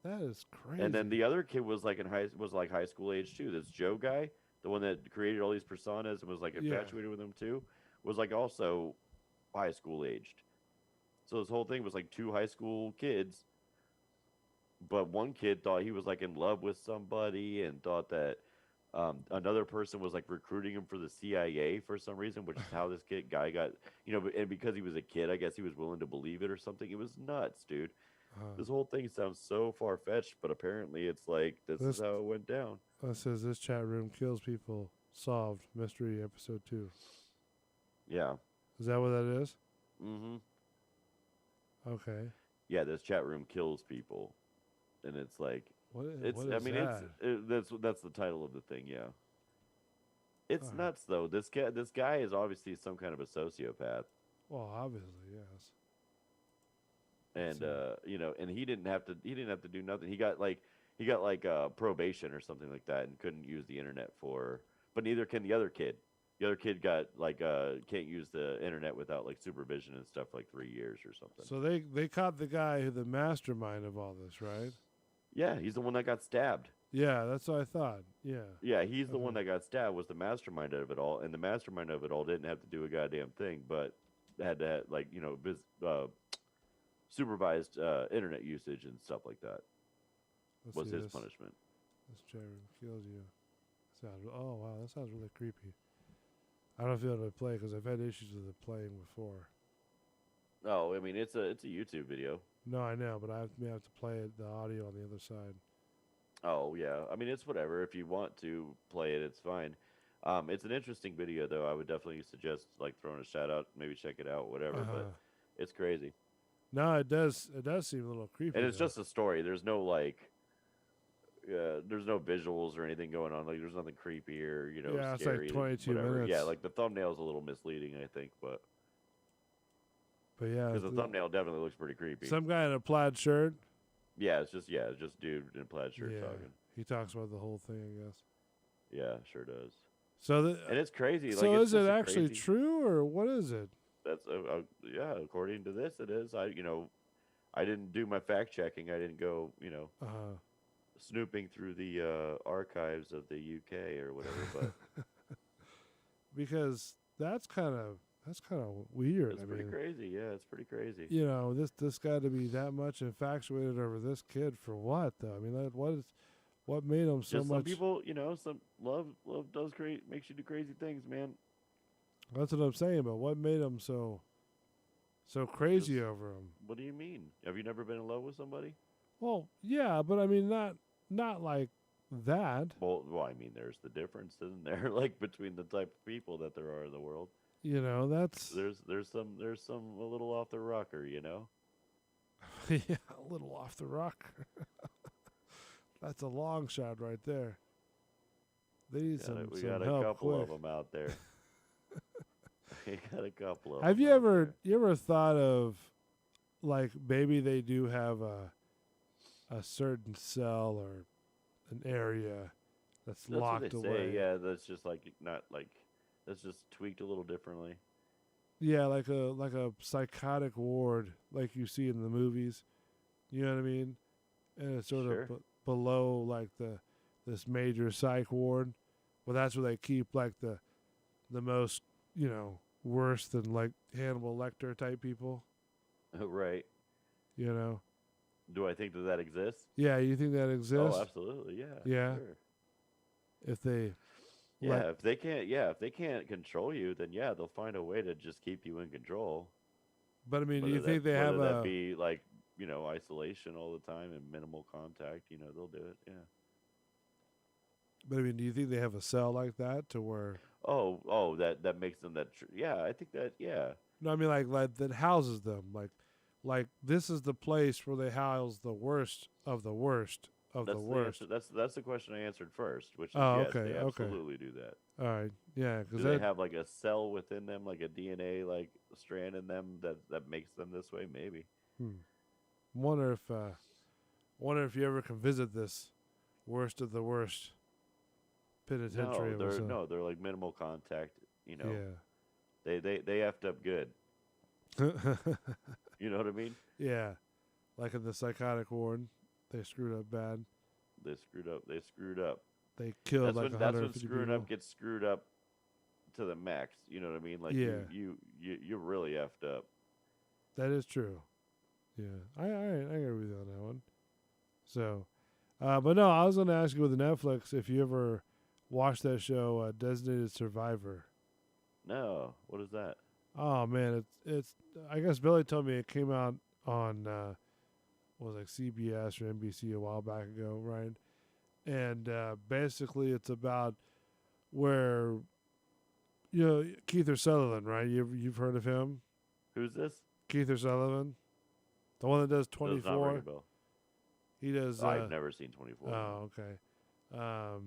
That is crazy. And then the other kid was like high school age too. This Joe guy, the one that created all these personas and was like Yeah. infatuated with them too, was like also high school aged. So this whole thing was like two high school kids, but one kid thought he was like in love with somebody and thought that another person was like recruiting him for the CIA for some reason, which is how this guy got, and because he was a kid, I guess he was willing to believe it or something. It was nuts, dude. This whole thing sounds so far fetched, but apparently it's like this is how it went down. It says this chat room kills people. Solved mystery episode 2. Yeah. Is that what that is? Mm-hmm. Okay. Yeah, this chat room kills people, and it's like What it's. what I is mean, that? that's the title of the thing. Yeah. It's Alright. nuts though. This guy is obviously some kind of a sociopath, Well, obviously, yes. and and he didn't have to do nothing. He got like probation or something like that, and couldn't use the internet but neither can the other kid. The other kid got can't use the internet without like supervision and stuff for like 3 years or something. So they caught the guy who the mastermind of all this, right? Yeah, he's the one that got stabbed. Yeah, that's what I thought. Yeah. Yeah, he's the one that got stabbed, was the mastermind of it all, and the mastermind of it all didn't have to do a goddamn thing, but had to supervised internet usage and stuff like that. Let's Was see his this. punishment. This chat room kills you. Oh wow, that sounds really creepy. I don't feel able to play because I've had issues with it playing before. Oh, I mean it's a YouTube video. No, I know, but may have to play it, the audio on the other side. Oh yeah, I mean it's whatever. If you want to play it, it's fine. It's an interesting video though. I would definitely suggest like throwing a shout out, maybe check it out, whatever. Uh-huh. But it's crazy, No, it does seem a little creepy. and it's though. just a story. There's no there's no visuals or anything going on. Like there's nothing creepy or Yeah, it's like scary, 22 whatever. Yeah, minutes. like the thumbnail's a little misleading, I think, but yeah, because the thumbnail definitely looks pretty creepy. some guy in a plaid shirt. Yeah, it's just dude in a plaid shirt Yeah, talking. he talks about the whole thing, I guess. Yeah, sure does. So And it's crazy. so like, it's is it just a actually crazy- true or what is it? That's yeah. According to this, it is. I didn't do my fact checking. I didn't go snooping through the archives of the UK or whatever. But Because that's kind of weird. it's I pretty mean, crazy. Yeah, it's pretty crazy. this guy to be that much infatuated over this kid for what though? I mean, what made him so Just much? some people, some love does makes you do crazy things, man. That's what I'm saying. But what made him so crazy over him? What do you mean? Have you never been in love with somebody? Well, yeah, but I mean, not like that. Well, I mean, there's the difference, isn't there? Like between the type of people that there are in the world. That's There's some a little off the rocker, yeah, a little off the rock. That's a long shot right there. They need We some got a help couple quick. of them out there. We got a couple of Have 'em you out ever thought of like maybe they do have a certain cell or an area that's That's what they locked say. away. Yeah, that's just like not like that's just tweaked a little differently. Yeah, like a psychotic ward, like you see in the movies. You know what I mean? And it's sort Sure. of below like this major psych ward. Well, that's where they keep like the most worse than like Hannibal Lecter type people. Right. You know? Do I think that exists? Yeah, you think that exists? Oh, absolutely. Yeah. Yeah. Sure. If they, Yeah, like, if they can't control you, then yeah, they'll find a way to just keep you in control. but I mean, do Whether you think that, they have whether a? that be like isolation all the time and minimal contact, they'll do it. Yeah. But I mean, do you think they have a cell like that to where? Oh, that makes them that. Yeah, I think that. Yeah. No, I mean like that houses them. Like this is the place where they house the worst of the worst of That's the the worst. answer. That's the question I answered first, which is Oh, yes, okay, they okay. absolutely do that. All right, yeah, Do because they have like a cell within them, like a DNA like strand in them that makes them this way? Maybe. wonder if you ever can visit this worst of the worst penitentiary. No, of us, they're like minimal contact. Yeah. They effed up good. You know what I mean? Yeah, like in the psychotic ward, they screwed up bad. They screwed up. They screwed up. They killed like That's when 150 screwing people. up gets screwed up to the max. You know what I mean? Like Yeah. you're really effed up. That is true. Yeah, I agree with you on that one. So, but no, I was going to ask you with Netflix if you ever watched that show, Designated Survivor. No, what is that? Oh man, it's. I guess Billy told me it came out on was like CBS or NBC a while back ago, right? And basically, it's about where Keith Sutherland, right? You've heard of him, Who's this? Keith Sutherland, the one that does Does not ring 24. a bell. He does. I've never seen 24. Oh, okay.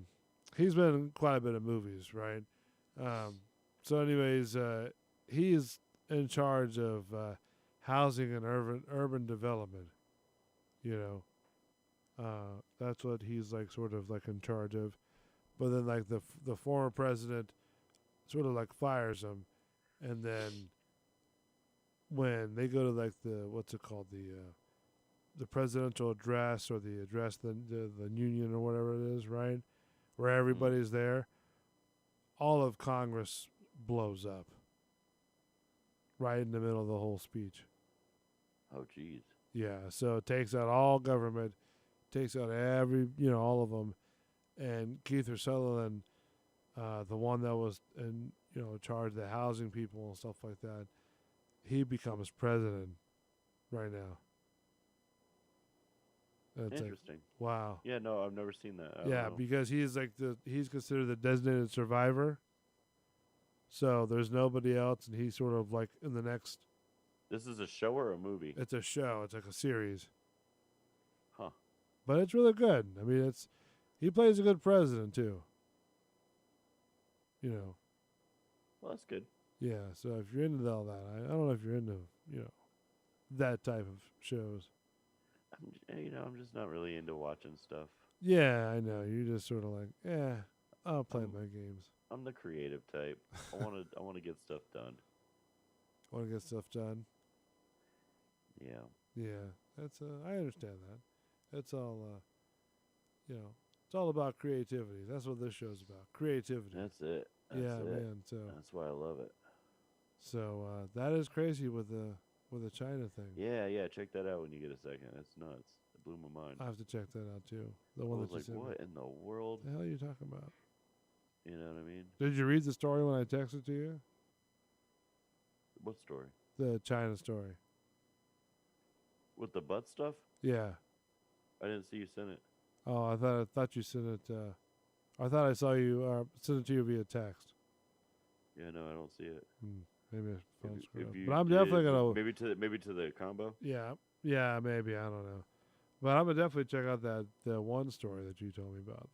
He's been in quite a bit of movies, right? So, anyways, he's in charge of housing and urban development. That's what he's like, sort of like in charge of. But then, like the former president, sort of like fires him, and then when they go to like the what's it called, the presidential address or the address the union or whatever it is, right, where everybody's there, all of Congress blows up right in the middle of the whole speech. Oh, jeez. Yeah, so it takes out all government, takes out all of them, and Keith Sutherland, the one that was in charge of the housing people and stuff like that, he becomes president right now. It's like, Interesting. wow. Yeah, no, I've never seen that. I don't Yeah, know. because he's like he's considered the designated survivor. So there's nobody else, and he's sort of like in the next. This is a show or a movie? It's a show. It's like a series. Huh. But it's really good. I mean, he plays a good president too. Well, that's good. Yeah. So if you're into all that, I don't know if you're into that type of shows. I'm just not really into watching stuff. Yeah, I know. You're just sort of like, I'll play my games. I'm the creative type. I want to get stuff done. Want to get stuff done. Yeah. Yeah, that's I understand that. It's all it's all about creativity. That's what this show's about. Creativity. That's it. That's yeah, it. man. So That's why I love it. that is crazy with the China thing. Yeah. Check that out when you get a second. It's nuts. It blew my mind. I have to check that out too. The I one was that you like, sent me. what in the world? The hell are you talking about? You know what I mean? Did you read the story when I texted to you? What story? The China story. With the butt stuff? Yeah. I didn't see you send it. Oh, I thought you sent it. I thought I saw you send it to you via text. Yeah, no, I don't see it. Maybe a phone If screwed up. you But I'm did, definitely gonna. maybe to the combo. Yeah, maybe, I don't know. But I'm gonna definitely check out the one story that you told me about,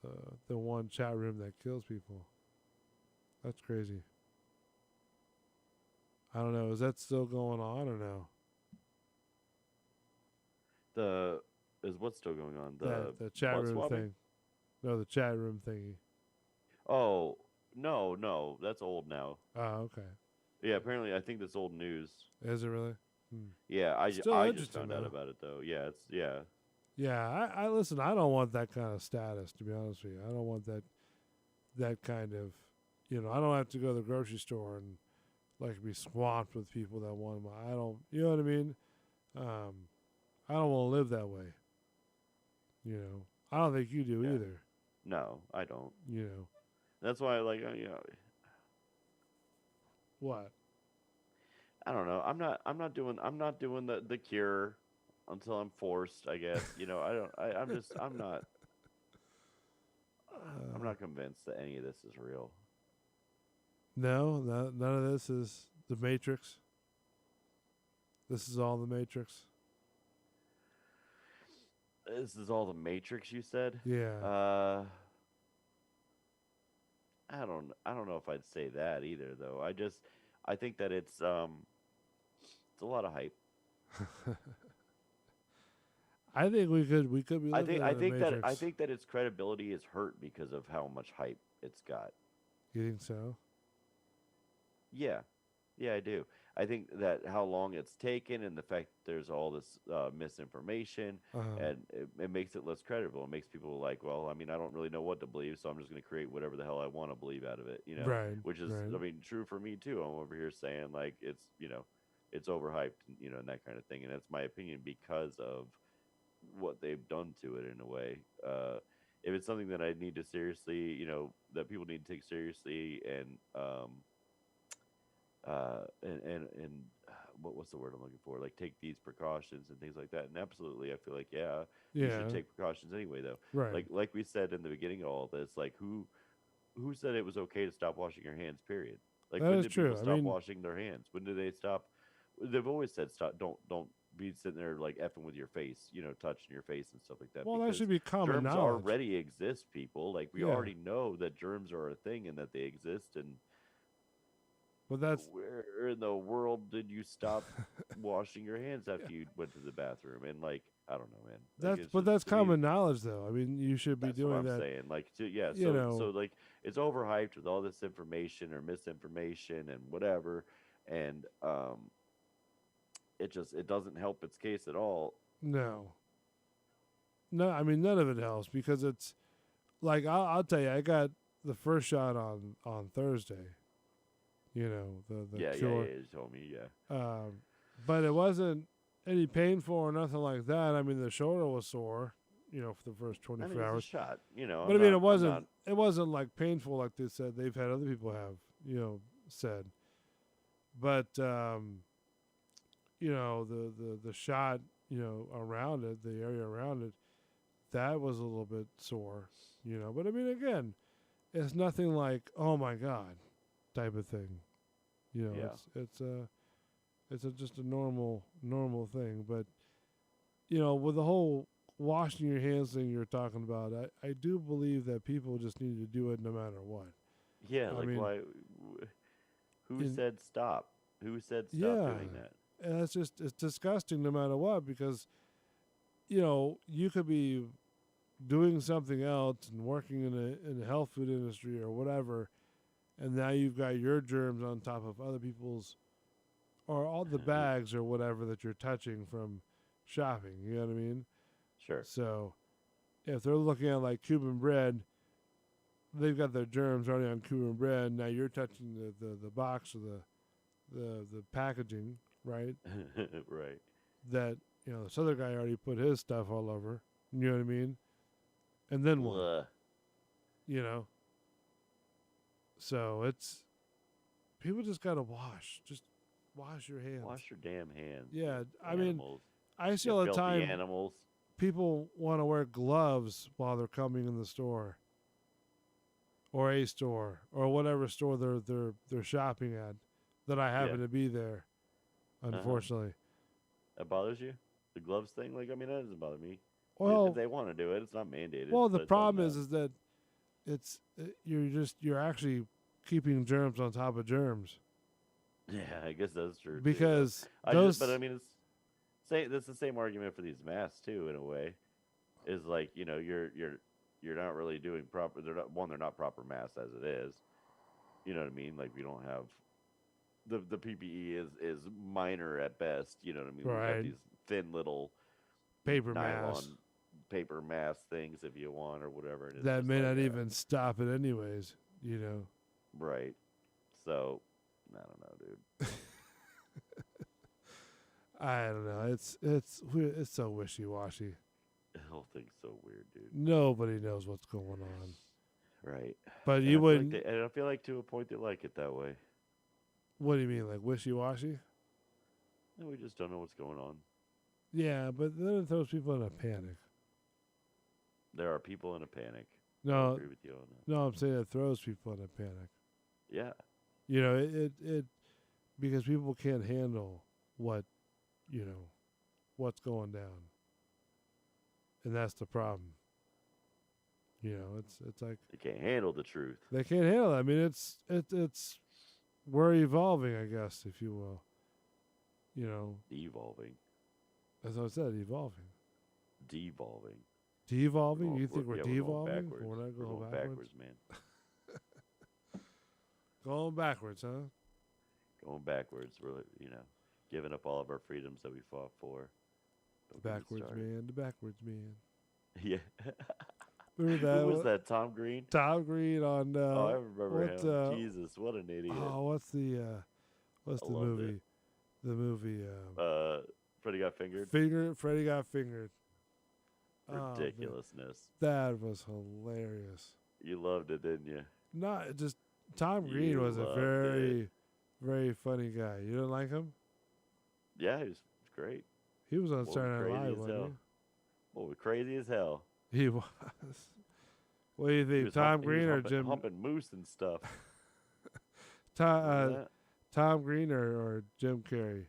the one chat room that kills people. That's crazy. I don't know. Is that still going on or no? Is what's still going on? The chat butt room swabbing? thing. No, the chat room thingy. Oh no, that's old now. Oh, okay. Yeah, apparently I think that's old news. Is it really? Yeah, Still I just interesting, found out though. about it though. Yeah, it's yeah. Yeah, I listen. I don't want that kind of status. To be honest with you, I don't want that kind of. I don't have to go to the grocery store and like be swamped with people that want my. I don't. You know what I mean? I don't want to live that way. I don't think you do Yeah. either. No, I don't. That's That's why like what. I don't know. I'm not doing the cure until I'm forced, I guess. I'm not convinced that any of this is real. No, none of this is the Matrix. This is all the Matrix. This is all the Matrix, you said? Yeah. I don't know if I'd say that either though. I think that it's a lot of hype. I think we could be. I Living think in I a think that Matrix. its credibility is hurt because of how much hype it's got. You think so? Yeah. Yeah, I do. I think that how long it's taken and the fact that there's all this misinformation and it makes it less credible. It makes people like, well, I mean, I don't really know what to believe, so I'm just going to create whatever the hell I want to believe out of it, Right. Which is, right. I mean, true for me too. I'm over here saying like it's, it's overhyped, and that kind of thing. And that's my opinion because of what they've done to it in a way. If it's something that I need to seriously, that people need to take seriously and what's the word I'm looking for? Like take these precautions and things like that. And absolutely, I feel like you Yeah. should take precautions anyway, though. Right. Like we said in the beginning of all this, like who said it was okay to stop washing your hands? Period. Like That when is did true. people I stop mean- washing their hands? When did they stop? They've always said stop. Don't be sitting there like effing with your face, touching your face and stuff like that. Well, that because should be common germs knowledge. already exist, people. Like we Yeah. already know that germs are a thing and that they exist. And But that's where in the world did you stop washing your hands after you went to the bathroom? And like, I don't know, man. Like, it's just- that's to me, common knowledge, though. I mean, you should be that's doing what I'm that. saying. Like, yeah. you So, know. so like, it's overhyped with all this information or misinformation and whatever, and it doesn't help its case at all. No. No, I mean none of it helps because it's like I'll tell you, I got the first shot on Thursday. The Yeah, cure. you told me, yeah. But it wasn't any painful or nothing like that. I mean, the shoulder was sore, for the first 24 I mean, it's a hours. shot, But I mean, it wasn't like painful like they said they've had other people have, said. But the shot, around it, the area around it, that was a little bit sore, But I mean, again, it's nothing like oh my god, type of thing, Yeah. It's just a normal thing. But with the whole washing your hands thing you're talking about, I do believe that people just need to do it no matter what. Yeah, I like mean, why? Who said stop? Who said stop Yeah. doing that? And it's disgusting no matter what because, you could be doing something else and working in the health food industry or whatever, and now you've got your germs on top of other people's or all the bags or whatever that you're touching from shopping. You know what I mean? Sure. So if they're looking at like Cuban bread, they've got their germs already on Cuban bread. Now you're touching the box or the packaging, right? Right. That this other guy already put his stuff all over. You know what I mean? And then what? Ugh. So it's people just gotta wash. Just wash your hands. Wash your damn hands. Yeah, I mean, Animals. I see You all the filthy time animals. people want to wear gloves while they're coming in the store, or a store, or whatever store they're shopping at. That I happen Yeah. to be there, unfortunately. That bothers you? The gloves thing? Like, I mean, that doesn't bother me. Well, if they want to do it, it's not mandated. well, but the it's on problem them. is that it's you're actually keeping germs on top of germs Yeah, I guess that's true. too, though. because but I mean, that's the same argument for these masks too, in a way. Is like you're you're not really doing proper. They're not proper masks as it is. You know what I mean? Like we don't have the PPE is minor at best. You know what I mean? We Right. have these thin little Paper nylon mask. paper mask things if you want or whatever. And it's That just may like, not even stop it anyways, you know. right. So I don't know, dude. I don't know. It's so wishy-washy. The whole thing's so weird, dude. Nobody knows what's going on. Right. But And you I feel wouldn't. Like and I feel like to a point they like it that way. What do you mean, like wishy-washy? And we just don't know what's going on. Yeah, but then it throws people in a panic. There are people in a panic. I No, agree with you on that. no, I'm saying it throws people in a panic. Yeah. You know, it because people can't handle what's going down, and that's the problem. You know, it's like They can't handle the truth. they can't handle it. I mean, it's we're evolving, I guess, if you will. You know, Evolving. as I said, evolving, Devolving. devolving. You think we're yeah, going devolving? backwards. We're not We're going going backwards. backwards, man. Going backwards, huh? Going backwards. We're giving up all of our freedoms that we fought for. The Don't get me backwards started. man, the backwards man. Yeah. Remember that? Who was one? that? Tom Green? Tom Green on. Oh, I remember what, him. Jesus, what an idiot. Oh, what's the I loved it. movie? The movie. Freddie got fingered. Freddie got fingered. Oh, man, Ridiculousness. that was hilarious. You loved it, didn't you? Not just Tom Green You was a loved very, very funny guy. You didn't like him? Yeah, he was great. He was on Well, Saturday Night crazy Live, as wasn't hell. Well, crazy as hell. he? He was. What do you He think, was Tom hump- he was Green or humping, Jim? humping moose and stuff. Tom, Remember that? Tom Green or Jim Carrey?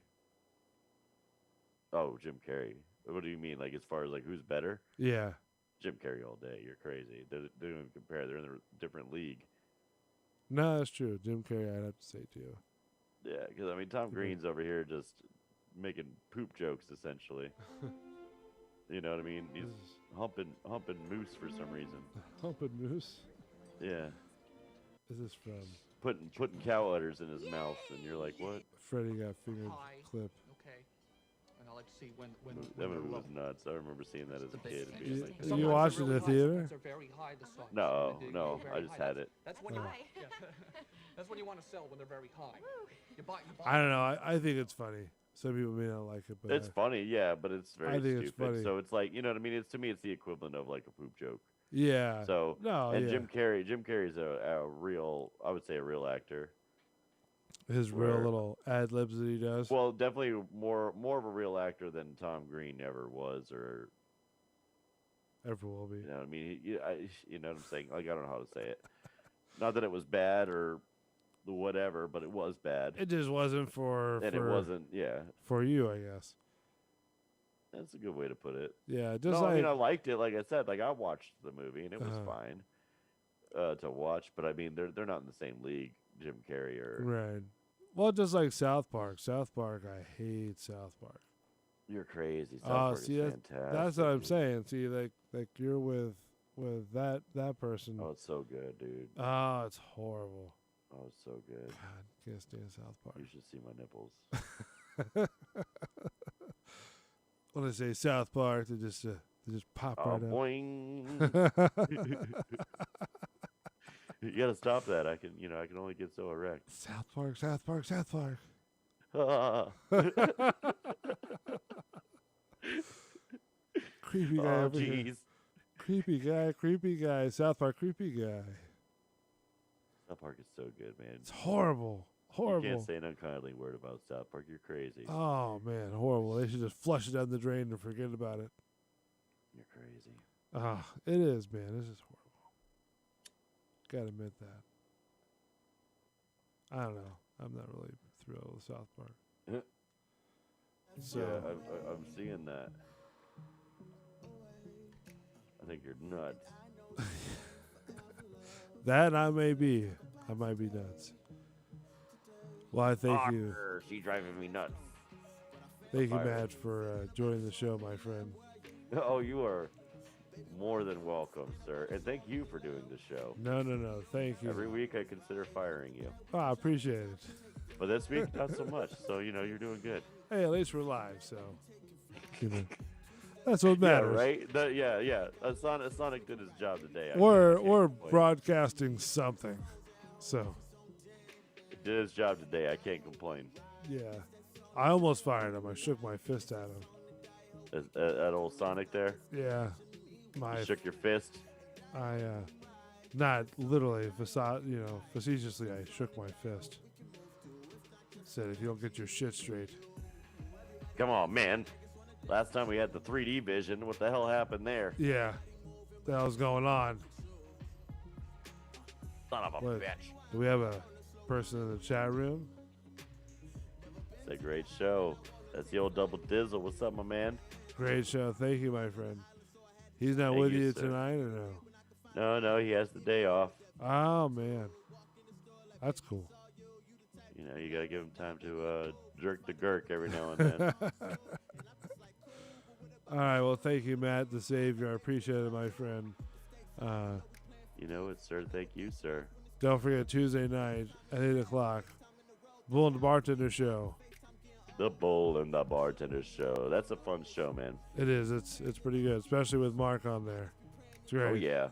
Oh, Jim Carrey. What do you mean? Like as far as like who's better? Yeah. Jim Carrey all day. You're crazy. They don't even compare. They're in a different league. No, that's true. Jim Carrey, I'd have to say too. Yeah, because I mean Tom Green's over here just making poop jokes essentially. You know what I mean? He's humping moose for some reason. Humping Moose. Yeah, Is this from putting cow udders in his mouth, and you're like, what? Freddie Got Fingered clip? Okay. And I like to see when That movie was nuts. I remember seeing that as a kid. And being like, You watched it in the theater? no, I just had it. That's when that's when you want to sell when they're very high. You buy I don't know. I think it's funny. Some people may not like it, but It's funny, yeah, but it's very think stupid. it's funny. So it's like, you know what I mean? It's to me, it's the equivalent of like a poop joke. yeah. So no, and yeah. Jim Carrey's a real, I would say, a real actor. His real where- little ad libs that he does. Well, definitely more of a real actor than Tom Green ever was, or Ever will be. you know what I mean? You know what I'm saying? Like I don't know how to say it. Not that it was bad or whatever, but it was bad, It just wasn't for and it wasn't. Yeah, for you, I guess. that's a good way to put it. Yeah, just No, like I mean I liked it. Like I said, like I watched the movie and it was Uh-huh. fine to watch. But I mean, they're not in the same league. Jim Carrey or right. Well, just like South Park. South Park, I hate South Park. you're crazy. South Oh, Park see, is that's fantastic. what I'm dude. saying. See, like you're with that person. Oh, it's so good, dude. Oh, it's horrible. Oh, it's so good. God, can't stand South Park. You should see my nipples. When I say South Park, they just pop Oh, right up. boing. You gotta stop that. I can only get so erect. South Park, South Park, South Park. Creepy guy Oh, over here. jeez. Creepy guy. South Park, creepy guy. South Park is so good, man. It's horrible. You Horrible. can't say an unkindly word about South Park. You're crazy. Oh, man, horrible. They should just flush it down the drain and forget about it. You're crazy. Ah, it is, man. This is horrible. Gotta admit that. I don't know. I'm not really thrilled with South Park. So, Yeah, I'm seeing that. I think you're nuts. that I might be nuts. Well, I thank you. She's driving me nuts. Thank you, Fire. Matt, for joining the show, my friend. Oh, you are more than welcome, sir. And thank you for doing the show. No. Thank you. Every week I consider firing you. Oh, I appreciate it. But this week, not so much. So, you're doing good. Hey, at least we're live, so that's what Yeah, matters. right? Yeah. Sonic did his job today. I We're can't complain. broadcasting something, so He did his job today. I can't complain. yeah. I almost fired him. I shook my fist at him. That old Sonic there, Yeah, you shook your fist. I not literally, facetiously. I shook my fist. Said, if you don't get your shit straight. Come on, man. Last time we had the 3D vision. What the hell happened there? Yeah, what the hell's going on? Son of a What? bitch. Do we have a person in the chat room? It's a great show. That's the old Double Dizzle. What's up, my man? Great show. Thank you, my friend. He's not Thank with you, you sir. tonight, or no? No, he has the day off. Oh man, that's cool. You gotta give him time to jerk the gurk every now and then. All right. Well, thank you, Matt, the Savior. I appreciate it, my friend. You know it, sir. Thank you, sir. Don't forget Tuesday night at 8:00, Bull and the Bartender Show. The Bull and the Bartender Show. That's a fun show, man. It is. It's pretty good, especially with Mark on there. It's great. Oh, yeah.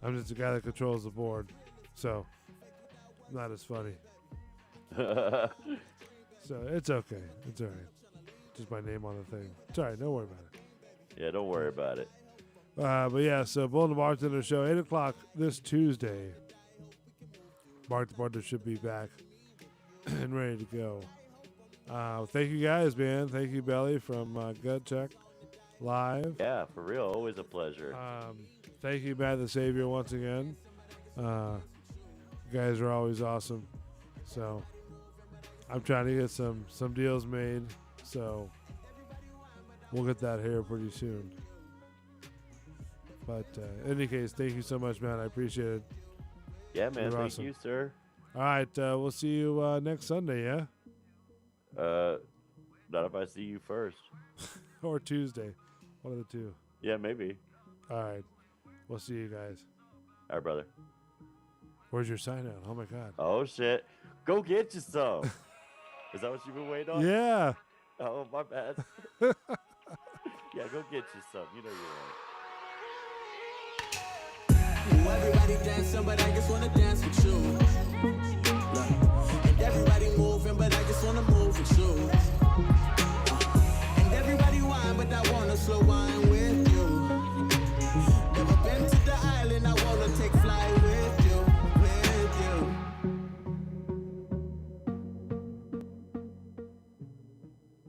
I'm just the guy that controls the board, so not as funny. So it's okay. It's all right. Just my name on the thing. It's all right. Don't worry about it. Yeah, don't worry about it. But yeah, so Bull and the Bartender Show, 8:00 this Tuesday. Mark the Bartender should be back and ready to go. Thank you guys, man. Thank you, Belly, from Gut Check Live. Yeah, for real. Always a pleasure. Thank you, Matt the Savior, once again. You guys are always awesome. So I'm trying to get some deals made. So we'll get that here pretty soon. But in any case, thank you so much, man. I appreciate it. Yeah, man. You're Thank awesome. you, sir. All right, we'll see you next Sunday, yeah? Not if I see you first. Or Tuesday. One of the two. Yeah, maybe. All right. We'll see you guys. All right, brother. Where's your sign out? Oh, my God. Oh, shit. Go get you some. Is that what you've been waiting on? Yeah. Oh, my bad. Yeah, go get you some. You know you're right. Everybody dancing, but I just wanna dance with you.